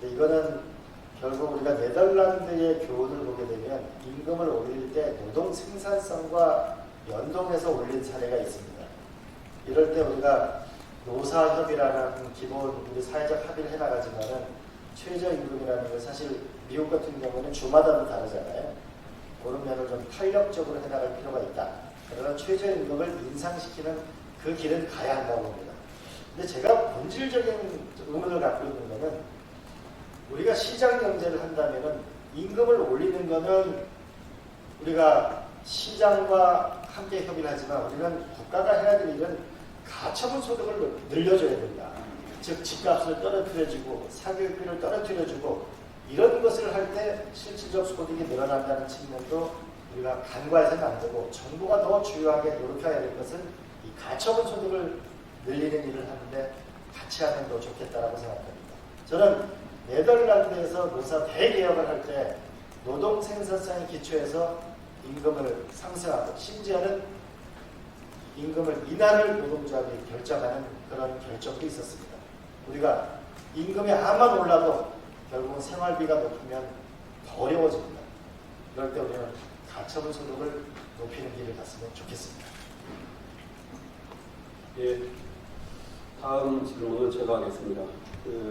근데 이거는 결국 우리가 네덜란드의 교훈을 보게 되면 임금을 올릴 때 노동 생산성과 연동해서 올린 사례가 있습니다. 이럴 때 우리가 노사협의라는 기본 우리 사회적 합의를 해나가지만은 최저임금이라는 건 사실 미국 같은 경우는 주마다도 다르잖아요. 그런 면을 좀 탄력적으로 해나갈 필요가 있다. 그러나 최저임금을 인상시키는 그 길은 가야 한다고 봅니다. 근데 제가 본질적인 의문을 갖고 있는 것은 우리가 시장 경제를 한다면은 임금을 올리는 거는 우리가 시장과 함께 협의를 하지만 우리는 국가가 해야 될 일은 가처분 소득을 늘려줘야 된다. 즉 집값을 떨어뜨려주고 사교육비를 떨어뜨려주고 이런 것을 할 때 실질적 소득이 늘어난다는 측면도 우리가 간과해서는 안 되고 정부가 더 주요하게 노력해야 될 것은 이 가처분 소득을 늘리는 일을 하는데 같이 하면 더 좋겠다라고 생각합니다. 저는 네덜란드에서 노사 대개혁을 할 때 노동 생산성에 기초해서 임금을 상승하고 심지어는 임금을 인하를 노동조합이 결정하는 그런 결정도 있었습니다. 우리가 임금이 아만 올라도 결국은 생활비가 높으면 더 어려워집니다. 그럴 때 우리는 가처분 소득을 높이는 길을 갔으면 좋겠습니다. 예, 다음 질문을 제가 하겠습니다.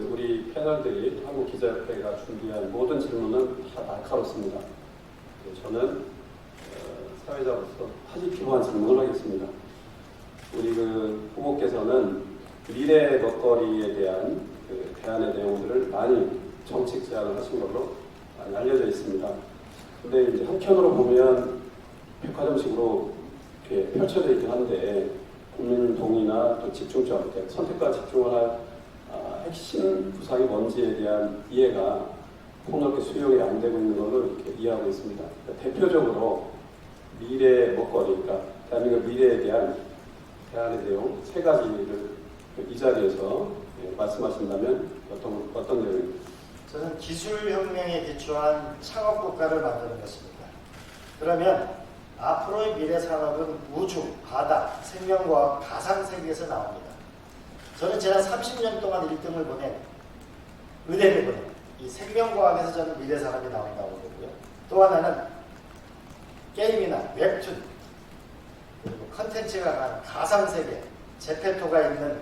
우리 패널들이 한국기자협회가 준비한 모든 질문은 다 날카롭습니다. 저는 사회자로서 하기 필요한 질문을 하겠습니다. 우리 후보께서는 미래 먹거리에 대한 대안의 내용들을 많이 정책 제안을 하신 걸로 많이 알려져 있습니다. 근데 이제 한편으로 보면 백화점식으로 이렇게 펼쳐져 있긴 한데 국민 동의나 또 집중적 선택과 집중을 할 핵심 구상이 뭔지에 대한 이해가 폭넓게 수용이 안 되고 있는 걸로 이렇게 이해하고 있습니다. 그러니까 대표적으로 미래 먹거리, 그러니까 대한민국 미래에 대한 대안의 내용 세 가지를 이 자리에서 말씀하신다면 어떤 내용입니까? 저는 기술혁명에 기초한 창업국가를 만드는 것입니다. 그러면 앞으로의 미래 산업은 우주, 바다, 생명과학, 가상세계에서 나옵니다. 저는 지난 30년 동안 1등을 보낸 의대를 보낸 이 생명과학에서 저는 미래 산업이 나온다고 보고요. 또 하나는 게임이나 웹툰, 그리고 컨텐츠가 강한 가상세계, 제페토가 있는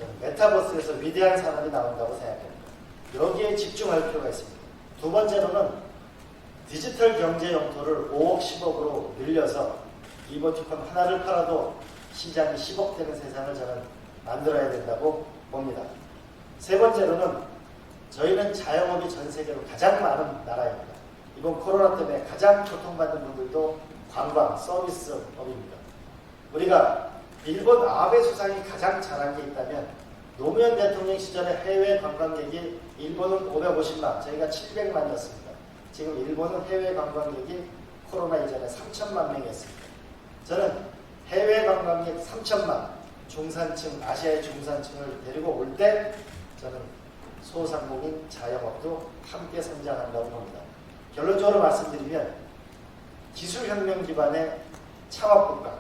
저는 메타버스에서 위대한 산업이 나온다고 생각합니다. 여기에 집중할 필요가 있습니다. 두 번째로는 디지털 경제 영토를 5억, 10억으로 늘려서 이모티콘 하나를 팔아도 시장이 10억 되는 세상을 저는 만들어야 된다고 봅니다. 세 번째로는 저희는 자영업이 전 세계로 가장 많은 나라입니다. 이번 코로나 때문에 가장 고통받는 분들도 관광, 서비스업입니다. 우리가 일본 아베 수상이 가장 잘한 게 있다면 노무현 대통령 시절에 해외 관광객이 일본은 550만, 저희가 700만이었습니다. 지금 일본은 해외 관광객이 코로나 이전에 3천만 명이었습니다. 저는 해외 관광객 3천만, 중산층, 아시아의 중산층을 데리고 올 때 저는 소상공인 자영업도 함께 성장한다고 봅니다. 결론적으로 말씀드리면 기술혁명 기반의 창업국가,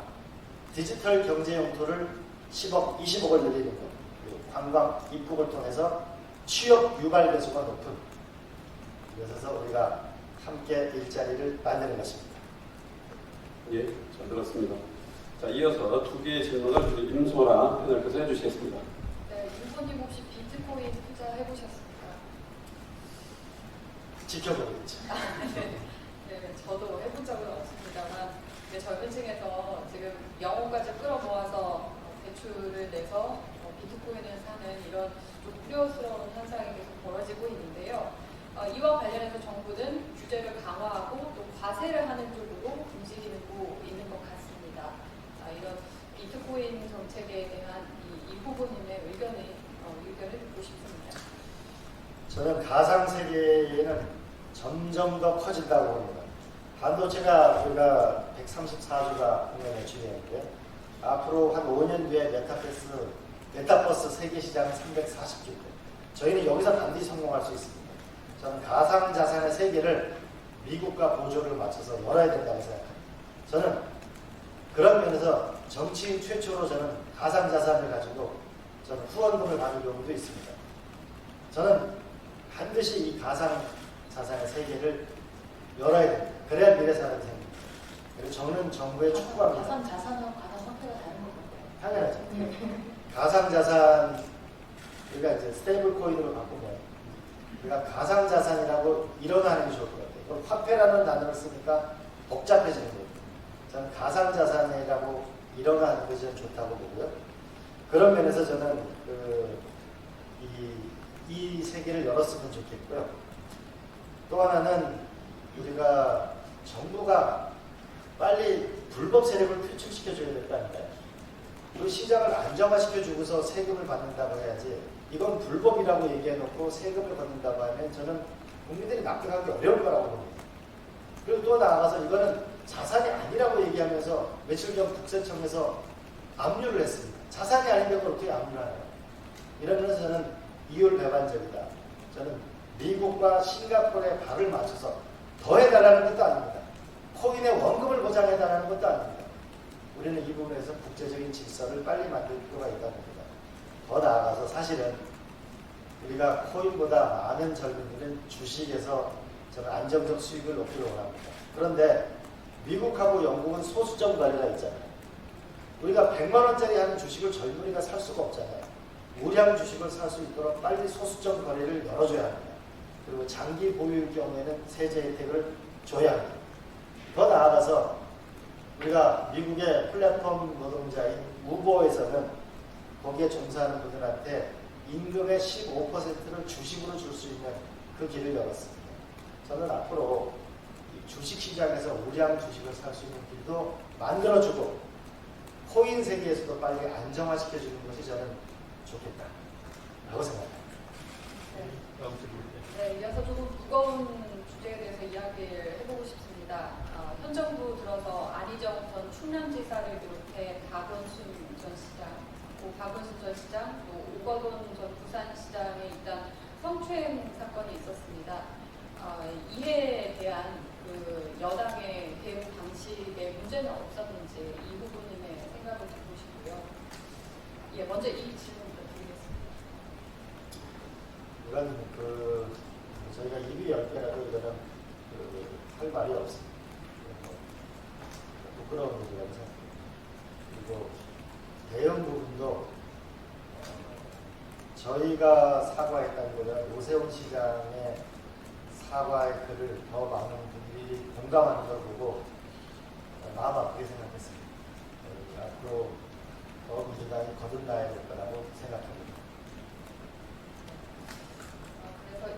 디지털 경제 영토를 10억, 20억을 늘리는 것, 그리고 관광, 입국을 통해서 취업 유발 배수가 높은, 그래서 우리가 함께 일자리를 만드는 것입니다. 예, 잘 들었습니다. 자, 이어서 두 개의 질문을 우리 임소라 패널께서 해주시겠습니다. 네, 윤보님 혹시 비트코인 투자해보셨습니까? 지켜보고 있죠. 네, 저도 해본 적은 없습니다만 젊은 층에서 지금 영혼까지 끌어모아서 대출을 내서 비트코인을 사는 이런 좀 우려스러운 현상이 계속 벌어지고 있는데요. 이와 관련해서 정부는 규제를 강화하고 또 과세를 하는 쪽으로 움직이고 있는 것 같습니다. 이런 비트코인 정책에 대한 이 후보님의 의견을 듣고 싶습니다. 저는 가상세계에는 점점 더 커진다고 봅니다. 반도체가 우리가 134주가 국내 매출이었는데 앞으로 한 5년 뒤에 메타버스 세계 시장은 340조. 저희는 여기서 반드시 성공할 수 있습니다. 저는 가상자산의 세계를 미국과 보조를 맞춰서 열어야 된다고 생각합니다. 저는 그런 면에서 정치인 최초로 저는 가상자산을 가지고 저는 후원금을 받은 경우도 있습니다. 저는 반드시 이 가상자산의 세계를 열어야 됩니다. 그래야 미래 산업이 생깁니다. 그리고 저는 정부에 촉구합니다. 가상자산하고 가상화폐가 다른 거예요. 당연하죠. 가상자산, 우리가 이제 스테이블 코인으로 바꾸면 우리가 가상자산이라고 일어나는 게 좋을 것 같아요. 그럼 화폐라는 단어를 쓰니까 복잡해지는 거예요. 저는 가상자산이라고 일어나는 것이 좀 좋다고 보고요. 그런 면에서 저는 이 세계를 열었으면 좋겠고요. 또 하나는 우리가 정부가 빨리 불법 세력을 퇴출시켜줘야 될 거 아닌가요? 그 시장을 안정화시켜주고서 세금을 받는다고 해야지 이건 불법이라고 얘기해놓고 세금을 걷는다고 하면 저는 국민들이 납득하기 어려울 거라고 봅니다. 그리고 또 나아가서 이거는 자산이 아니라고 얘기하면서 며칠 전 국세청에서 압류를 했습니다. 자산이 아닌데 그걸 어떻게 압류하나요? 이러면서 저는 이율배반적이다. 저는 미국과 싱가포르의 발을 맞춰서 더 해달라는 것도 아닙니다. 코인의 원금을 보장해달라는 것도 아닙니다. 우리는 이 부분에서 국제적인 질서를 빨리 만들 필요가 있다고 봅니다. 더 나아가서 사실은 우리가 코인보다 많은 젊은이들은 주식에서 저는 안정적 수익을 높이려 원합니다. 그런데 미국하고 영국은 소수점 거래가 있잖아요. 우리가 100만 원짜리 하는 주식을 젊은이가 살 수가 없잖아요. 우량 주식을 살 수 있도록 빨리 소수점 거래를 열어줘야 합니다. 그리고 장기 보유일 경우에는 세제 혜택을 줘야 합니다. 더 나아가서 우리가 미국의 플랫폼 노동자인 우버에서는 거기에 종사하는 분들한테 임금의 15%를 주식으로 줄 수 있는 그 길을 열었습니다. 저는 앞으로 이 주식시장에서 우량 주식을 살 수 있는 길도 만들어주고 코인 세계에서도 빨리 안정화시켜주는 것이 저는 좋겠다라고 생각합니다. 네, 이어서 조금 무거운 주제에 대해서 이야기를 해보고 싶습니다. 현 정부 들어서 안희정 전 충남지사를 비롯해 박원순 전 시장, 박원순 전 시장, 또 오거돈 전 부산시장에 일단 성추행 사건이 있었습니다. 이에 대한 그 여당의 대응 방식에 문제는 없었는지 이 부분의 생각을 듣고 싶고요. 예, 먼저 이 질문부터 드리겠습니다. 이건 저희가 입이 10개라도 이거는 할 말이 없습니다. 부끄러운 일이라고 생각합니다. 그리고 대응 부분도 저희가 사과했다는 것보다 오세훈 시장의 사과의 글을 더 많은 분들이 공감하는 걸 보고 마음 아프게 생각했습니다. 앞으로 더 민주당이 거듭나야 될 거라고 생각합니다. 그래서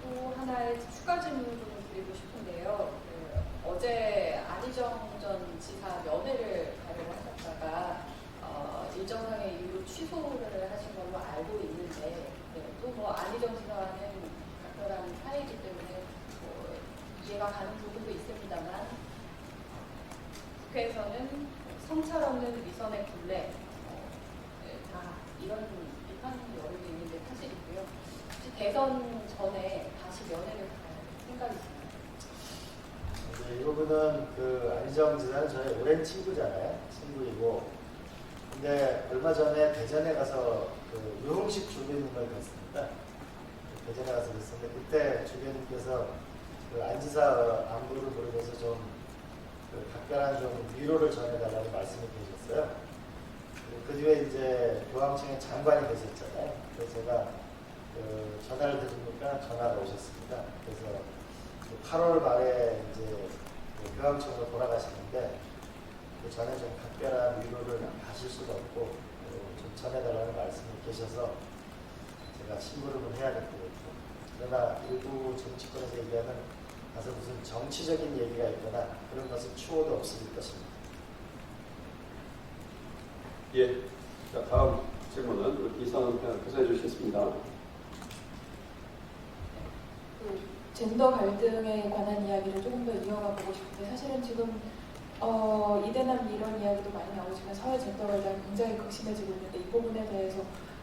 또 하나의 추가 질문을 좀 드리고 싶은데요. 어제 안희정 전 지사 면회를 가려고 하셨다가 일정상의 이유로 취소를 하신 걸로 알고 있는데 또 뭐 안희정 지사와는 각별한 사이이기 때문에 이해가 가는 부분도 있습니다만 국회에서는 성찰 없는 위선의 굴레 다 이런 비판이 여러 개 있는데 사실이고요. 혹시 대선 전에 다시 면회를 갈 생각이 있나요? 이 부분은 안희정 지사는 저희 오랜 친구잖아요. 친구이고. 근데 얼마 전에 대전에 가서 유흥식 주교님을 뵀습니다. 대전에 가서 뵀었는데 그때 주교님께서 안 지사 안부를 물으면서 좀 각별한 좀 위로를 전해달라고 말씀을 주셨어요. 그 뒤에 이제 교황청의 장관이 되셨잖아요. 그래서 제가 전화를 드리니까 전화가 오셨습니다. 그래서 8월 말에 이제 교황청으로 돌아가시는데 그 전에 좀 각별한 위로를 하실 수가 없고 좀 전해달라는 말씀이 계셔서 제가 심부름을 해야 될 것 같고 그러나 일부 정치권에서 얘기하는 가서 무슨 정치적인 얘기가 있거나 그런 것은 추호도 없을 것입니다. 예. 자, 다음 질문은 이상은 교수해 주시겠습니다. 젠더 갈등에 관한 이야기를 조금 더 이어가 보고 싶은데 사실은 지금 이대남 이런 이야기도 많이 나오지만 사회 젠더 갈등이 굉장히 극심해지고 있는데 이 부분에 대해서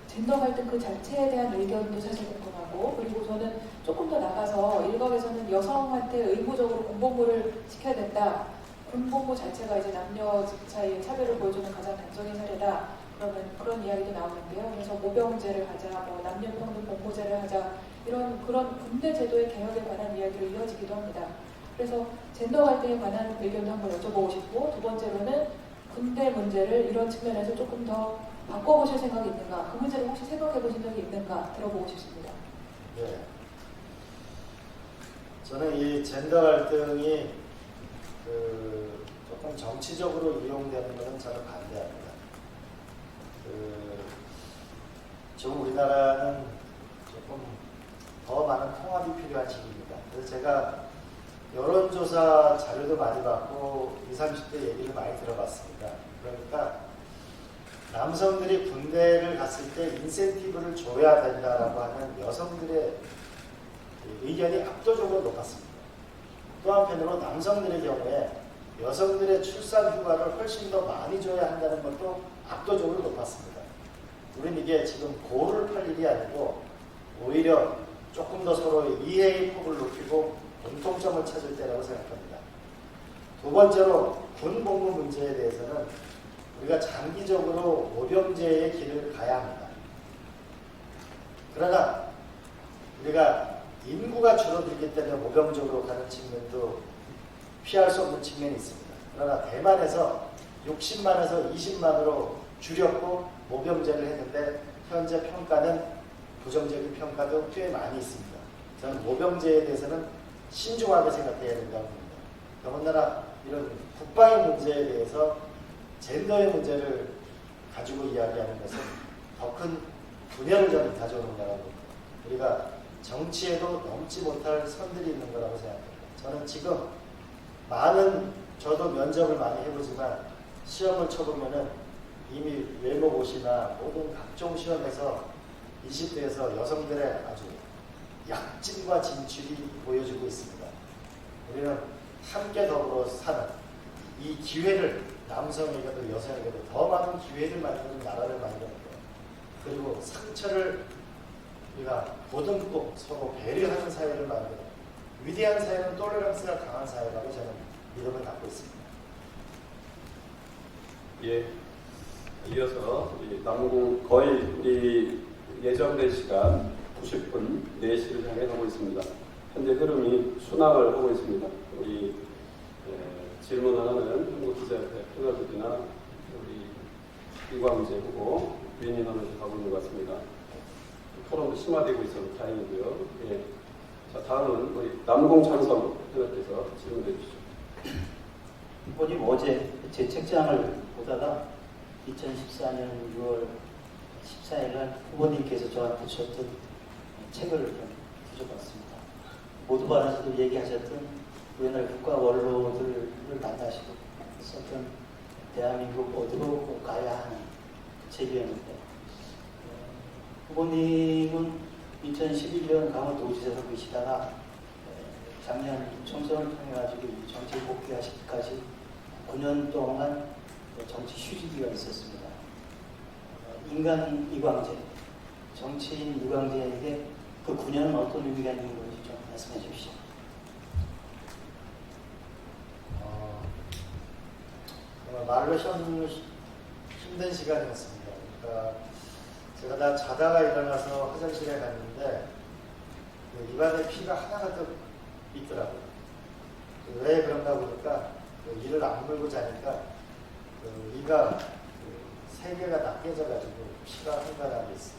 젠더 갈등 그 자체에 대한 의견도 사실 궁금하고 그리고 저는 조금 더 나가서 일각에서는 여성한테 의무적으로 군복무를 시켜야 된다. 군복무 자체가 이제 남녀 사이의 차별을 보여주는 가장 단적인 사례다. 그러면 그런 이야기도 나오는데요. 그래서 모병제를 하자, 뭐 남녀평등 복무제를 하자 이런 그런 군대 제도의 개혁에 관한 이야기로 이어지기도 합니다. 그래서 젠더 갈등에 관한 의견도 한번 여쭤보고 싶고 두 번째로는 군대 문제를 이런 측면에서 조금 더 바꿔보실 생각이 있는가, 그 문제를 혹시 생각해 보신 적이 있는가 들어보고 싶습니다. 네. 저는 이 젠더 갈등이 조금 정치적으로 이용되는 것은 저는 반대합니다. 지금 우리나라는 조금 더 많은 통합이 필요한 시기입니다. 그래서 제가 여론조사 자료도 많이 받고 20, 30대 얘기를 많이 들어봤습니다. 그러니까 남성들이 군대를 갔을 때 인센티브를 줘야 된다라고 하는 여성들의 의견이 압도적으로 높았습니다. 또 한편으로 남성들의 경우에 여성들의 출산 휴가를 훨씬 더 많이 줘야 한다는 것도 압도적으로 높았습니다. 우리는 이게 지금 고를 팔 일이 아니고 오히려 조금 더 서로 이해의 폭을 높이고 공통점을 찾을 때라고 생각합니다. 두 번째로 군 복무 문제에 대해서는 우리가 장기적으로 모병제의 길을 가야 합니다. 그러나 우리가 인구가 줄어들기 때문에 모병적으로 가는 측면도 피할 수 없는 측면이 있습니다. 그러나 대만에서 60만에서 20만으로 줄였고 모병제를 했는데 현재 평가는 부정적인 평가도 꽤 많이 있습니다. 저는 모병제에 대해서는 신중하게 생각해야 된다고 봅니다. 더군다나 이런 국방의 문제에 대해서 젠더의 문제를 가지고 이야기하는 것은 더 큰 분열을 저는 가져오는 거라고 봅니다. 우리가 정치에도 넘지 못할 선들이 있는 거라고 생각합니다. 저는 지금 저도 면접을 많이 해보지만 시험을 쳐보면은 이미 외모고시나 모든 각종 시험에서 20대에서 여성들의 아주 약진과 진출이 보여주고 있습니다. 우리는 함께 더불어 사는 이 기회를 남성에게도 여성에게도 더 많은 기회를 만드는 나라를 만드는 거예요. 그리고 상처를 우리가 보듬고 서로 배려하는 사회를 만드는 위대한 사회는 톨레런스가 강한 사회라고 저는 믿음을 갖고 있습니다. 예. 이어서 우리 남궁 거의 우리 예정된 시간 90분 4시를 향해 가고 있습니다. 현재 흐름이 순항을 하고 있습니다. 우리 질문 하나는 한국기자협회 패널들이나 우리 이광재 후보 위인하면서 가고 있는 것 같습니다. 토론도 심화되고 있어서 다행이고요. 예. 자, 다음은 우리 남궁창성 패널께서 질문해 주시죠. 후보님 어제 제 책장을 보다가 2014년 6월 14일 날 후보님께서 저한테 주셨던 책을 좀 뒤져봤습니다. 모두 발언에서도 얘기하셨던 우리나라 국가 원로들을 만나시고 썼던 대한민국 어디로 꼭 가야 하는 책이었는데 후보님은 2011년 강원도지사로 계시다가 작년 총선을 통해가지고 정치에 복귀하시기까지 9년 동안 정치 휴지기가 있었습니다. 인간 이광재, 정치인 이광재에게 그 9년은 어떤 의미가 있는 건지 좀 말씀해 주십시오. 말로 힘든 시간이었습니다. 그러니까 제가 다 자다가 일어나서 화장실에 갔는데 그 입안에 피가 하나가 더 있더라고요. 왜 그런가 보니까 이를 안 물고 자니까 이가 3개가 다 깨져가지고 피가 흥건하게 있어요.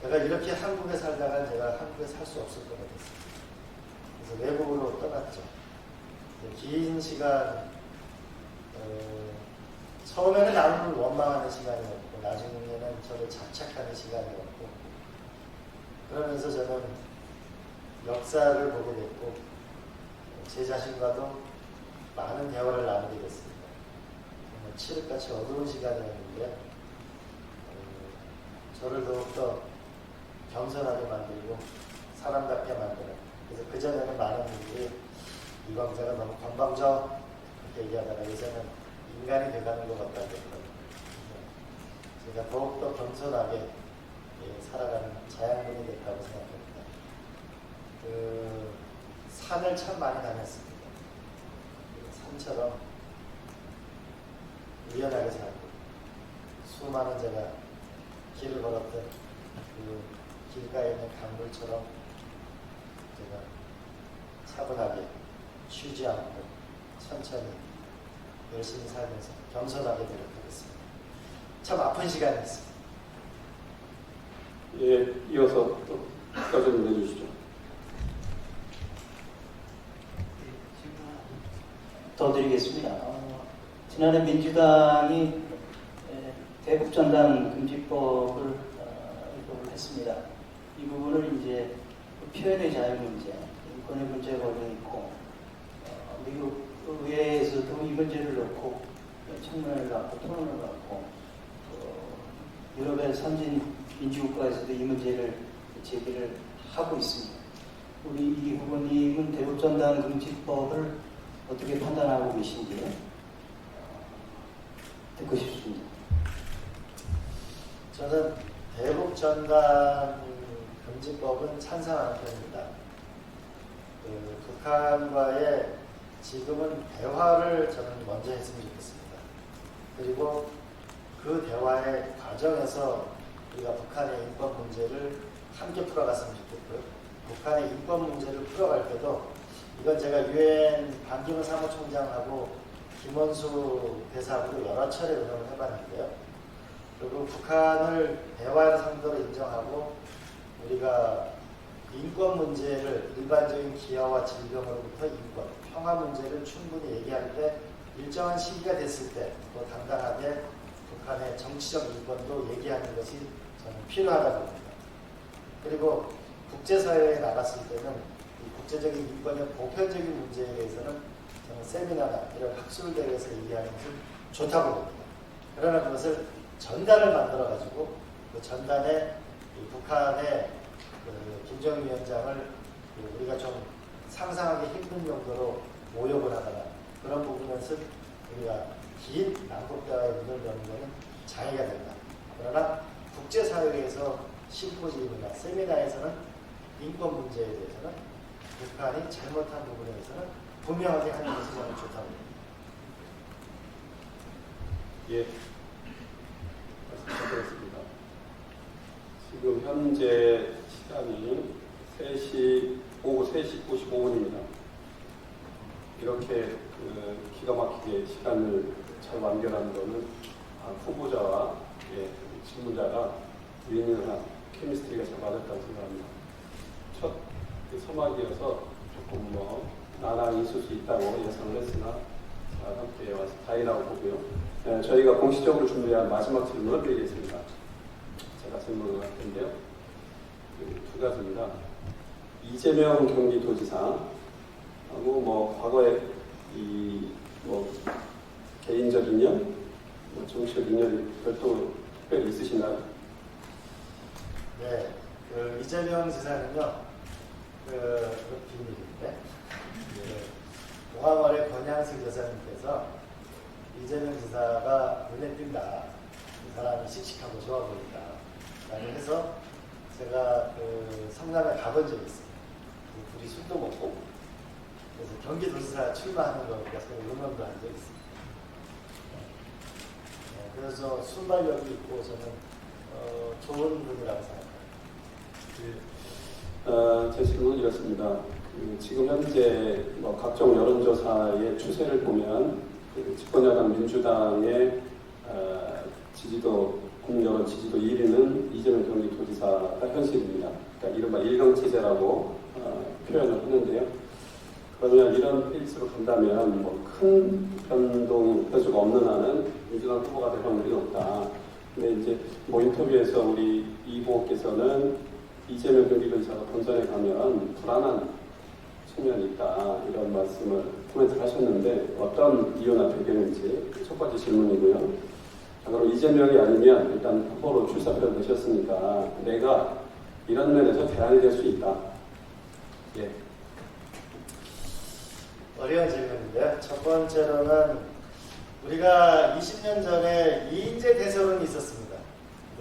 내가 이렇게 한국에 살다가 제가 한국에 살 수 없을 것 같았어요. 그래서 외국으로 떠났죠. 긴 시간 처음에는 남을 원망하는 시간이었고 나중에는 저를 자책하는 시간이었고 그러면서 저는 역사를 보게 됐고 제 자신과도 많은 대화를 나누게 됐습니다. 정말 칠흑같이 어두운 시간이었는데 저를 더욱더 겸손하게 만들고 사람답게 만드는 그래서 그전에는 많은 분들이 이광재가 너무 건방져 이렇게 얘기하다가 이제는 인간이 돼가는 것 같다고 했거든요. 제가 더욱더 겸손하게 살아가는 자양분이 됐다고 생각합니다. 산을 참 많이 다녔습니다. 산처럼 유연하게 살고 수많은 제가 길을 걸었던 그 길가에 있는 강물처럼 제가 차분하게 쉬지 않고 천천히 열심히 살면서 겸손하게 노력하겠습니다. 참 아픈 시간이었습니다. 예, 이어서 또 좀 내주시죠. 더 드리겠습니다. 지난해 민주당이 대북전단 금지법을 입법을 했습니다. 이 부분을 이제 표현의 자유 문제, 인권의 문제가 걸려 있고 미국 의회에서도 이 문제를 놓고 청문회를 갖고 토론을 갖고 유럽의 선진 민주국가에서도 이 문제를 제기를 하고 있습니다. 우리 이 후보님은 대북전단 금지법을 어떻게 판단하고 계신지 듣고 싶습니다. 저는 대북전단 금지법은 찬성하는 편입니다. 북한과의 지금은 대화를 저는 먼저 했으면 좋겠습니다. 그리고 그 대화의 과정에서 우리가 북한의 인권 문제를 함께 풀어갔으면 좋겠고요. 북한의 인권 문제를 풀어갈 때도 이건 제가 유엔 반기문 사무총장하고 김원수 대사하고도 여러 차례 의논을 해봤는데요. 그리고 북한을 대화의 상대로 인정하고 우리가 인권 문제를 일반적인 기아와 질병으로부터 인권, 평화 문제를 충분히 얘기할 때 일정한 시기가 됐을 때 또 당당하게 북한의 정치적 인권도 얘기하는 것이 저는 필요하다고 봅니다. 그리고 국제사회에 나갔을 때는 이 국제적인 인권의 보편적인 문제에 대해서는 저는 세미나나 이런 학술대회에서 얘기하는 것은 좋다고 봅니다. 그러나 그것을 전단을 만들어가지고 그 전단에 이 북한의 그 김정일 위원장을 우리가 좀 상상하기 힘든 정도로 모욕을 하거나 그런 부분에서 우리가 긴 남북대화의 문을 여는 것은 장애가 된다. 그러나 국제사회에서 심포지움이나 세미나에서는 인권 문제에 대해서는 북한이 잘못한 부분에 대해서는 분명하게 하는 것이 저는 좋다고 봅니다. 예, 말씀드렸습니다. 지금 현재 시간이 오후 3시 55분입니다. 이렇게 기가 막히게 시간을 잘 완결하는 것은 후보자와 질문자가 유인한 케미스트리가 잘 맞았다고 생각합니다. 첫 서막이어서 조금 난항이 있을 수 있다고 예상을 했으나 함께 와서 다행이라고 보고요. 저희가 공식적으로 준비한 마지막 질문을 드리겠습니다. 제가 질문을 할 텐데요. 두 가지입니다. 이재명 경기도지사하고 과거에 개인적 인연, 정치적 인연이 별도 특별히 있으신가요? 네, 이재명 지사는요, 비밀인데, 동아말의 권양승 여사님께서 이재명 지사가 눈에 띈다. 이 사람이 씩씩하고 좋아 보인다. 라고 해서 제가 성남에 가본 적이 있어요. 둘이 술도 먹고, 그래서 경기도지사 출마하는 거 가서 응원도 한 적이 있습니다. 그래서 순발력이 있고 저는 좋은 분이라고 생각합니다. 제 질문은 이렇습니다. 지금 현재 각종 여론조사의 추세를 보면 집권여당 민주당의 지지도, 국민 여론 지지도 1위는 이재명 경기도지사가 현실입니다. 그러니까 이른바 일강체제라고 표현을 하는데요. 그러면 이런 페이스로 간다면 큰 변수가 없는 한은 민주당 후보가 될 확률이 높다. 근데 이제 인터뷰에서 우리 이 후보께서는 이재명 경기도지사가 본선에 가면 불안한 측면이 있다. 이런 말씀을 코멘트를 하셨는데 어떤 이유나 배경인지 첫 번째 질문이고요. 자, 그럼 이재명이 아니면 일단 후보로 출사표를 내셨으니까 내가 이런 면에서 대안이 될 수 있다. 예. 어려운 질문인데요. 첫 번째로는 우리가 20년 전에 이인재 대선이 있었습니다.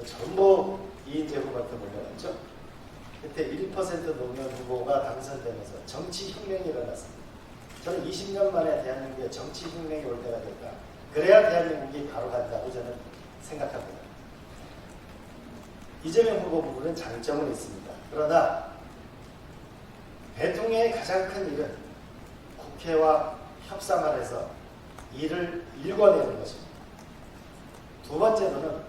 전부 이인재 후보한테 몰려갔죠. 그때 1% 노무현 후보가 당선되면서 정치혁명이 일어났습니다. 저는 20년 만에 대한민국에 정치혁명이 올 때가 됐다. 그래야 대한민국이 바로 간다고 저는 생각합니다. 이재명 후보 부분은 장점은 있습니다. 그러나 대통령의 가장 큰 일은 국회와 협상을 해서 일을 일궈내는 것입니다. 두 번째로는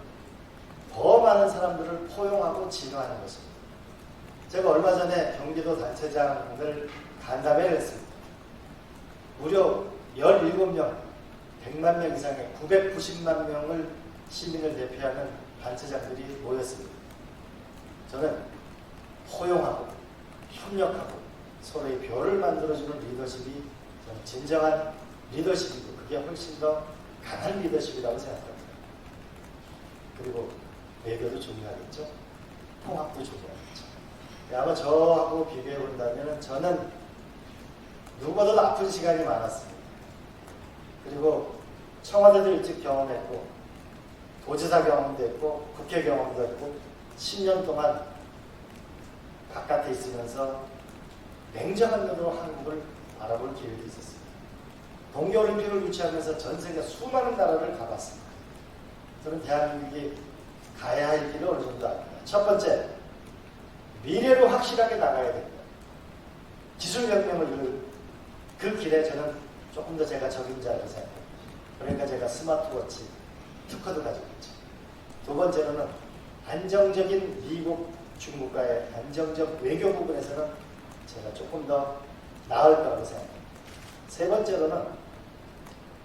더 많은 사람들을 포용하고 진화하는 것입니다. 제가 얼마 전에 경기도 단체장을 간담회를 했습니다. 무려 17명, 100만 명 이상의 990만 명을 시민을 대표하는 단체장들이 모였습니다. 저는 포용하고 협력하고 서로의 벼를 만들어주는 리더십이 저는 진정한 리더십이고 그게 훨씬 더 강한 리더십이라고 생각합니다. 그리고 외교도 중요하겠죠. 통합도 중요하겠죠. 아마 저하고 비교해 본다면 저는 누구보다도 아픈 시간이 많았습니다. 그리고 청와대도 일찍 경험했고 도지사 경험도 했고 국회 경험도 했고 10년 동안 바깥에 있으면서 냉정한 눈으로 한국을 바라볼 기회도 있었습니다. 동계올림픽을 유치하면서 전 세계 수많은 나라를 가봤습니다. 저는 대한민국이 가야 할 길을 어느 정도 압니다. 첫 번째, 미래로 확실하게 나가야 됩니다. 기술혁명을 그 길에 저는 조금 더 제가 적임자라고 생각합니다. 그러니까 제가 스마트워치 특허도 가지고 있죠. 두 번째로는 안정적인 미국, 중국과의 안정적 외교 부분에서는 제가 조금 더 나을 거라고 생각합니다. 세 번째로는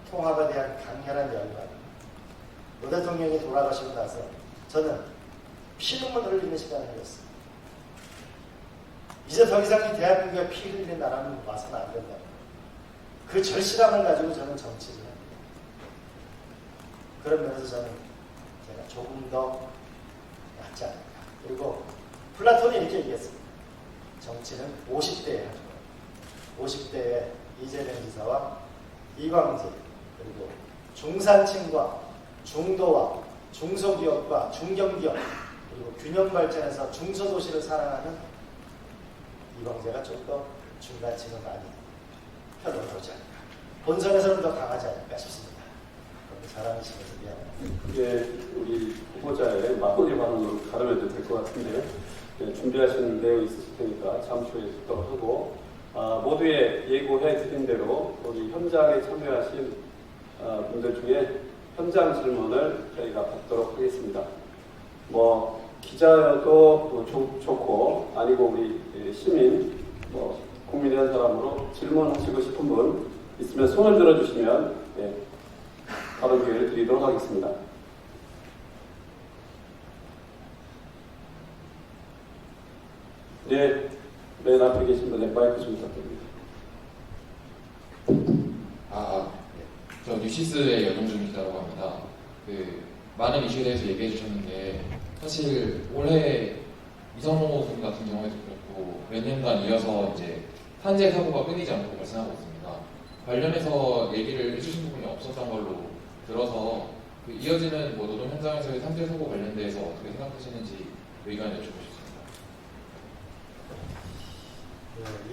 통합에 대한 강렬한 열망. 노 대통령이 돌아가시고 나서 저는 피눈물 흘리는 시간을 흘렸습니다. 이제 더 이상 이 대한민국에 피 흘리는 나라는 와서는 안 된다. 그 절실함을 가지고 저는 정치를 합니다. 그런 면에서 저는 제가 조금 더 낫지 않을까. 그리고 플라톤이 이렇게 얘기했습니다. 정치는 50대에 하죠. 50대에 이재명 지사와 이광재 그리고 중산층과 중도와 중소기업과 중견기업 그리고 균형 발전해서 중소도시를 사랑하는 이광재가 좀 더 중간층을 많이 편을 보지 않을까. 본선에서는 더 강하지 않을까 싶습니다. 잘하는 식에서 미안합니다. 예, 우리 후보자의 마무리 발언으로 가르면 될 것 같은데 예, 준비하신 내용 있으실 테니까 잠시 후에 듣도록 하고 모두의 예고해 드린 대로 우리 현장에 참여하신 분들 중에 현장 질문을 저희가 받도록 하겠습니다. 뭐 기자여도 좋고 아니고 우리 시민 국민의 한 사람으로 질문하시고 싶은 분 있으면 손을 들어주시면 예, 발언 기회를 드리도록 하겠습니다. 네, 맨 앞에 계신 분의 마이크 좀 부탁드립니다. 저 뉴시스의 여동준 기자라고 합니다. 많은 이슈에 대해서 얘기해 주셨는데 사실 올해 이성호 군 같은 경우에도 그렇고 몇 년간 이어서 이제 산재 사고가 끊이지 않고 발생하고 있습니다. 관련해서 얘기를 해주신 부분이 없었던 걸로 들어서 이어지는 노동 현장에서의 산재 사고 관련돼서 어떻게 생각하시는지 의견을 여쭤보겠습니다.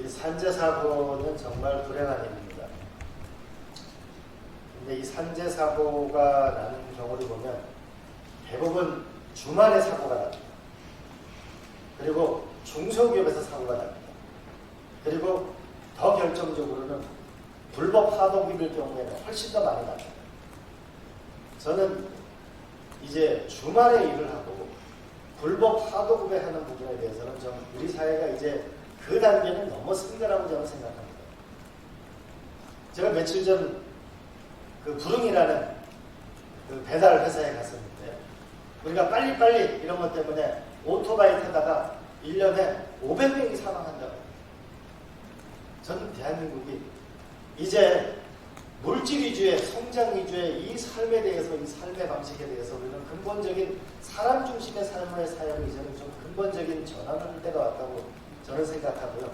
이 산재 사고는 정말 불행한 일입니다. 근데 이 산재 사고가 나는 경우를 보면 대부분 주말에 사고가 납니다. 그리고 중소기업에서 사고가 납니다. 그리고 더 결정적으로는 불법 하도급일 경우에는 훨씬 더 많이 납니다. 저는 이제 주말에 일을 하고 불법 하도급에 하는 부분에 대해서는 좀 우리 사회가 이제 그 단계는 넘어선다라고 저는 생각합니다. 제가 며칠 전 그 부릉이라는 그 배달 회사에 갔었는데 우리가 빨리빨리 이런 것 때문에 오토바이 타다가 1년에 500명이 사망한다고. 저는 대한민국이 이제 물질 위주의 성장 위주의 이 삶에 대해서 이 삶의 방식에 대해서 우리는 근본적인 사람 중심의 삶의 사역이 저는 좀 근본적인 전환을 할 때가 왔다고 저는 생각하고요.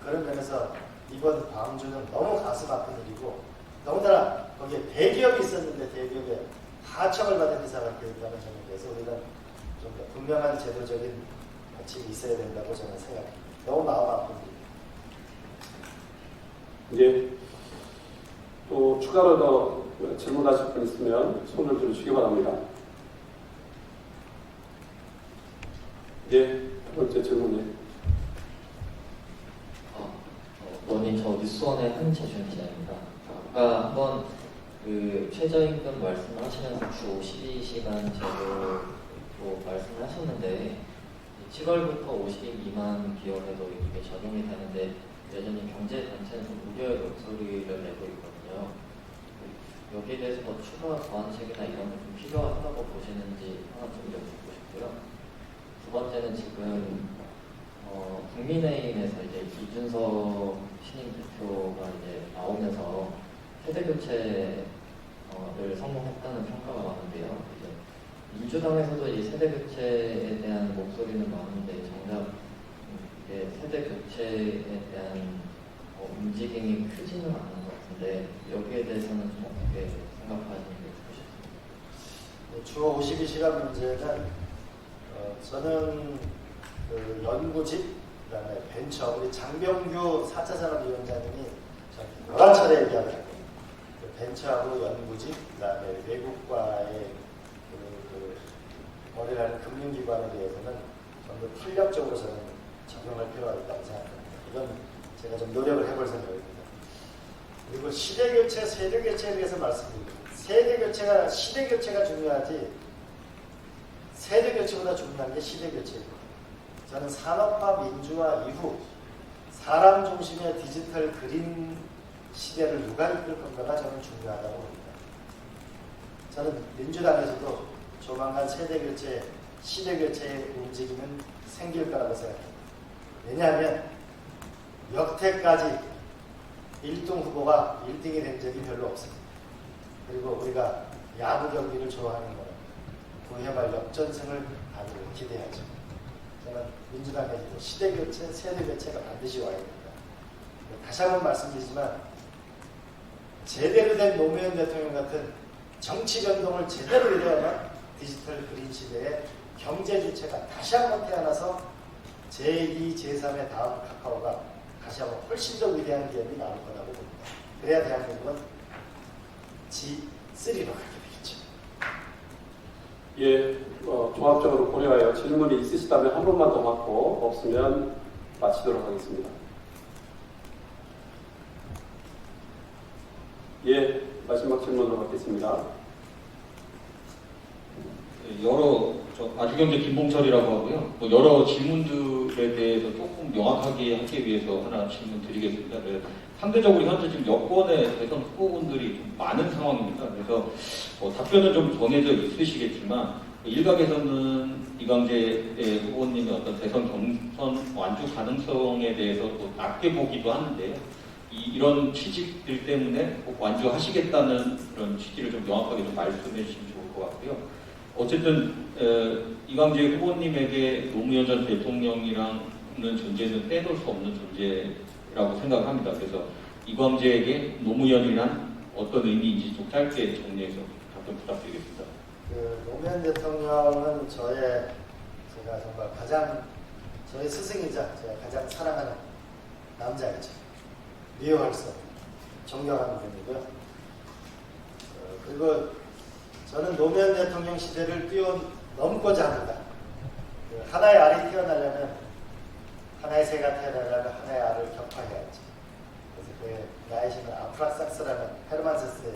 그런 면에서 이번 광주는 너무 가슴 아픈 일이고 더군다나 거기에 대기업이 있었는데 대기업에 하청을 받은 회사가 이렇게 됐다는 점에 대해서 우리는 좀 더 분명한 제도적인 가치가 있어야 된다고 저는 생각합니다. 너무 마음 아픈 일. 예. 또 추가로 더 질문하실 분 있으면 손을 들어주시기 바랍니다. 예, 첫 번째 질문이요. 원인 저 뉴스원의 한재준 기자입니다. 아까 한번 최저임금 말씀을 하시면서 주 52시간 제도로 말씀을 하셨는데 7월부터 50인 미만 기업에도 이게 적용이 되는데 여전히 경제단체는 좀 우려의 목소리를 내고 있거든요. 여기에 대해서 더 추가 보완책이나 이런 게 좀 필요하다고 보시는지 하나 좀 여쭙고 싶고요. 두 번째는 지금 국민의힘에서 이제 이준석 신임 대표가 이제 나오면서 세대 교체를 성공했다는 평가가 많은데요. 이제 민주당에서도 이 세대 교체에 대한 목소리는 많은데 정작 이게 세대 교체에 대한 움직임이 크지는 않은 것 같은데 여기에 대해서는 좀 어떻게 생각하시는지 보셨습니다. 주 52시간 문제는 저는 그 연구직, 그다음에 벤처, 우리 장병규 4차 산업위원장님이 여러 차례 얘기하고 있고 벤처하고 연구직, 그다음에 외국과의 거래라는 금융기관에 대해서는 좀 더 탄력적으로 저는 적용할 필요가 있다고 생각합니다. 이건 제가 좀 노력을 해볼 생각입니다. 그리고 시대교체, 세대교체에 대해서 말씀드립니다. 세대교체가, 시대교체가 중요하지 세대 교체보다 중요한 게 시대 교체이고, 저는 산업화 민주화 이후 사람 중심의 디지털 그린 시대를 누가 이끌 건가가 저는 중요하다고 봅니다. 저는 민주당에서도 조만간 세대 교체, 시대 교체의 움직임은 생길 거라고 생각합니다. 왜냐하면 여태까지 1등 후보가 1등이 된 적이 별로 없습니다. 그리고 우리가 야구 경기를 좋아하는 거는 그야말로 역전승을 다들 기대하죠. 저는 민주당에서도 시대 교체, 세대 교체가 반드시 와야 됩니다. 다시 한번 말씀드리지만 제대로 된 노무현 대통령 같은 정치 변동을 제대로 이뤄야만 디지털 그린 시대의 경제 주체가 다시 한번 태어나서 제2, 제3의 다음 카카오가 다시 한번 훨씬 더 위대한 기업이 나올 거라고 봅니다. 그래야 대한민국은 G3로 가게 되겠죠. 예, 종합적으로 고려하여 질문이 있으시다면 한 번만 더 받고 없으면 마치도록 하겠습니다. 예, 마지막 질문으로 받겠습니다. 아주경제 김봉철이라고 하고요. 여러 질문들에 대해서 조금 명확하게 하기 위해서 하나 질문 드리겠습니다. 네, 상대적으로 현재 지금 여권의 대선 후보분들이 좀 많은 상황입니다. 그래서 답변은 좀 정해져 있으시겠지만 일각에서는 이광재 후보님의 어떤 대선 경선 완주 가능성에 대해서 또 낮게 보기도 하는데요. 이런 취지들 때문에 꼭 완주하시겠다는 그런 취지를 좀 명확하게 좀 말씀해 주시면 좋을 것 같고요. 어쨌든 이광재 후보님에게 노무현 전 대통령이랑은 존재는 빼놓을 수 없는 존재라고 생각합니다. 그래서 이광재에게 노무현이란 어떤 의미인지 좀 짧게 정리해서 답변 부탁드리겠습니다. 노무현 대통령은 제가 정말 저의 스승이자 제가 가장 사랑하는 남자이죠. 미워할 수 없는 존경하는 분이고요. 그리고 저는 노무현 대통령 시대를 뛰어넘고자 합니다. 하나의 알이 태어나려면 하나의 새가 태어나려면 하나의 알을 격파해야죠. 그래서 나의 힘은 아프락삭스라는 헤르만세스의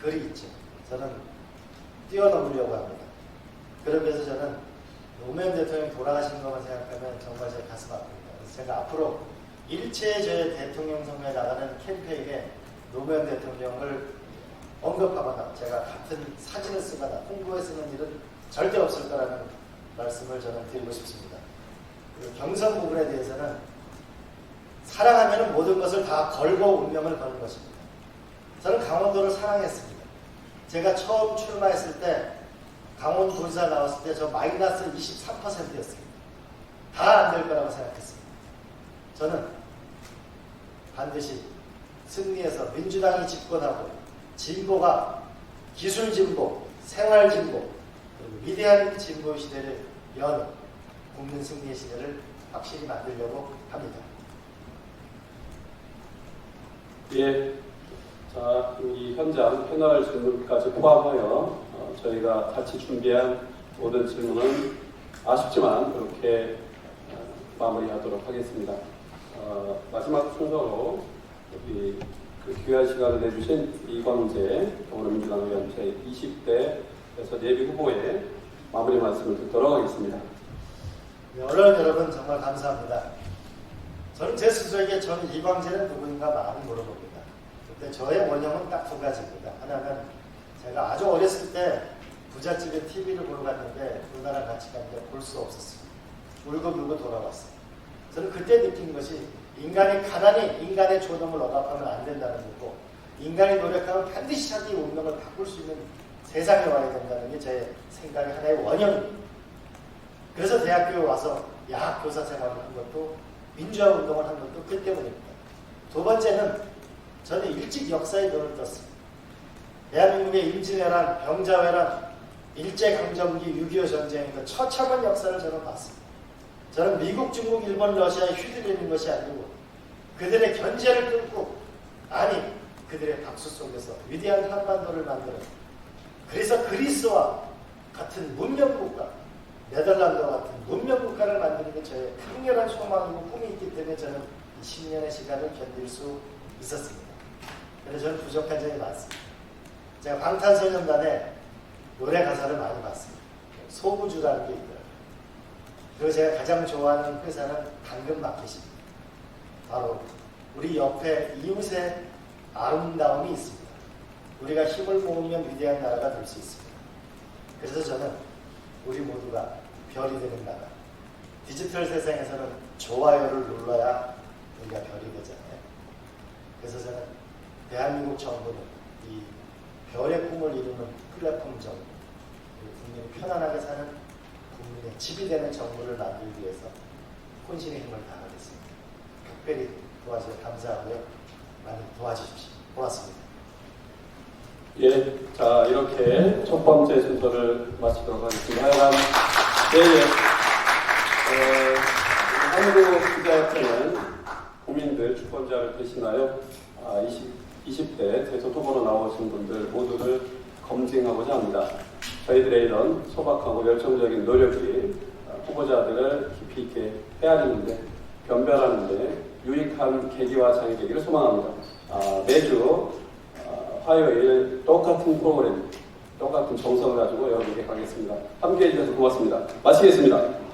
글이 있죠. 저는 뛰어넘으려고 합니다. 그러면서 저는 노무현 대통령이 돌아가신 것만 생각하면 정말 제 가슴 아픕니다. 그래서 제가 앞으로 일체의 저의 대통령 선거에 나가는 캠페인에 노무현 대통령을 언급하거나 제가 같은 사진을 쓰거나 홍보에 쓰는 일은 절대 없을 거라는 말씀을 저는 드리고 싶습니다. 그리고 경선 부분에 대해서는 사랑하면 모든 것을 다 걸고 운명을 거는 것입니다. 저는 강원도를 사랑했습니다. 제가 처음 출마했을 때 강원도지사 나왔을 때 저 마이너스 23%였습니다. 다 안 될 거라고 생각했습니다. 저는 반드시 승리해서 민주당이 집권하고 진보가 기술 진보, 생활 진보, 그리고 위대한 진보의 시대를 여는 국민 승리의 시대를 확실히 만들려고 합니다. 예, 자, 이 현장 패널 질문까지 포함하여 저희가 같이 준비한 모든 질문은 아쉽지만 그렇게 마무리하도록 하겠습니다. 마지막 순서로 우리 귀한 시간을 내주신 이광재 더불어민주당 의원 제20대에서 예비 후보의 마무리 말씀을 듣도록 하겠습니다. 네, 언론 여러분 정말 감사합니다. 저는 제 스스로에게 저는 이광재는 누구인가 많이 물어봅니다. 그때 저의 원형은 딱 두 가지입니다. 하나는 제가 아주 어렸을 때 부잣집에 TV를 보러 갔는데 누나랑 같이 갔는데 볼 수 없었어요. 울고불고 돌아왔어요. 저는 그때 느낀 것이 인간이 가난히 인간의 존엄을 억압하면 안 된다는 거고 인간이 노력하면 반드시 자기 운명을 바꿀 수 있는 세상에 와야 된다는 게 제 생각의 하나의 원형입니다. 그래서 대학교에 와서 야학 교사 생활을 한 것도 민주화 운동을 한 것도 그 때문입니다. 두 번째는 저는 일찍 역사에 눈을 떴습니다. 대한민국의 임진왜란, 병자회란, 일제강점기 6.25 전쟁의 그 처참한 역사를 저는 봤습니다. 저는 미국, 중국, 일본, 러시아에 휘둘리는 것이 아니고 그들의 견제를 끊고 그들의 박수 속에서 위대한 한반도를 만드는 그래서 그리스와 같은 문명국가, 네덜란드와 같은 문명국가를 만드는 게 저의 강렬한 소망이고 꿈이 있기 때문에 저는 10년의 시간을 견딜 수 있었습니다. 그래서 저는 부족한 점이 많습니다. 제가 방탄소년단의 노래 가사를 많이 봤습니다. 소부주라는 게 있더라고요. 그리고 제가 가장 좋아하는 회사는 당근마켓입니다. 바로 우리 옆에 이웃의 아름다움이 있습니다. 우리가 힘을 모으면 위대한 나라가 될 수 있습니다. 그래서 저는 우리 모두가 별이 되는 나라, 디지털 세상에서는 좋아요를 눌러야 우리가 별이 되잖아요. 그래서 저는 대한민국 정부는 이 별의 꿈을 이루는 플랫폼 정부, 국민이 편안하게 사는 국민의 집이 되는 정부를 만들기 위해서 혼신의 힘을 다하겠습니다. 특별히 도와주셔서 감사하고요. 많이 도와주십시오. 고맙습니다. 예, 자 이렇게 첫 번째 순서를 마치도록 하겠습니다. 하여간 한국기자협회는 국민들 주권자를 대신하여 20대 대선 후보로 나오신 분들 모두를 검증하고자 합니다. 저희들의 이런 소박하고 열정적인 노력이 후보자들을 깊이 있게 헤아리는데, 변별하는데 유익한 계기와 장이 되기를 소망합니다. 매주 화요일 똑같은 프로그램, 똑같은 정성을 가지고 여러분께 가겠습니다. 함께해 주셔서 고맙습니다. 마치겠습니다.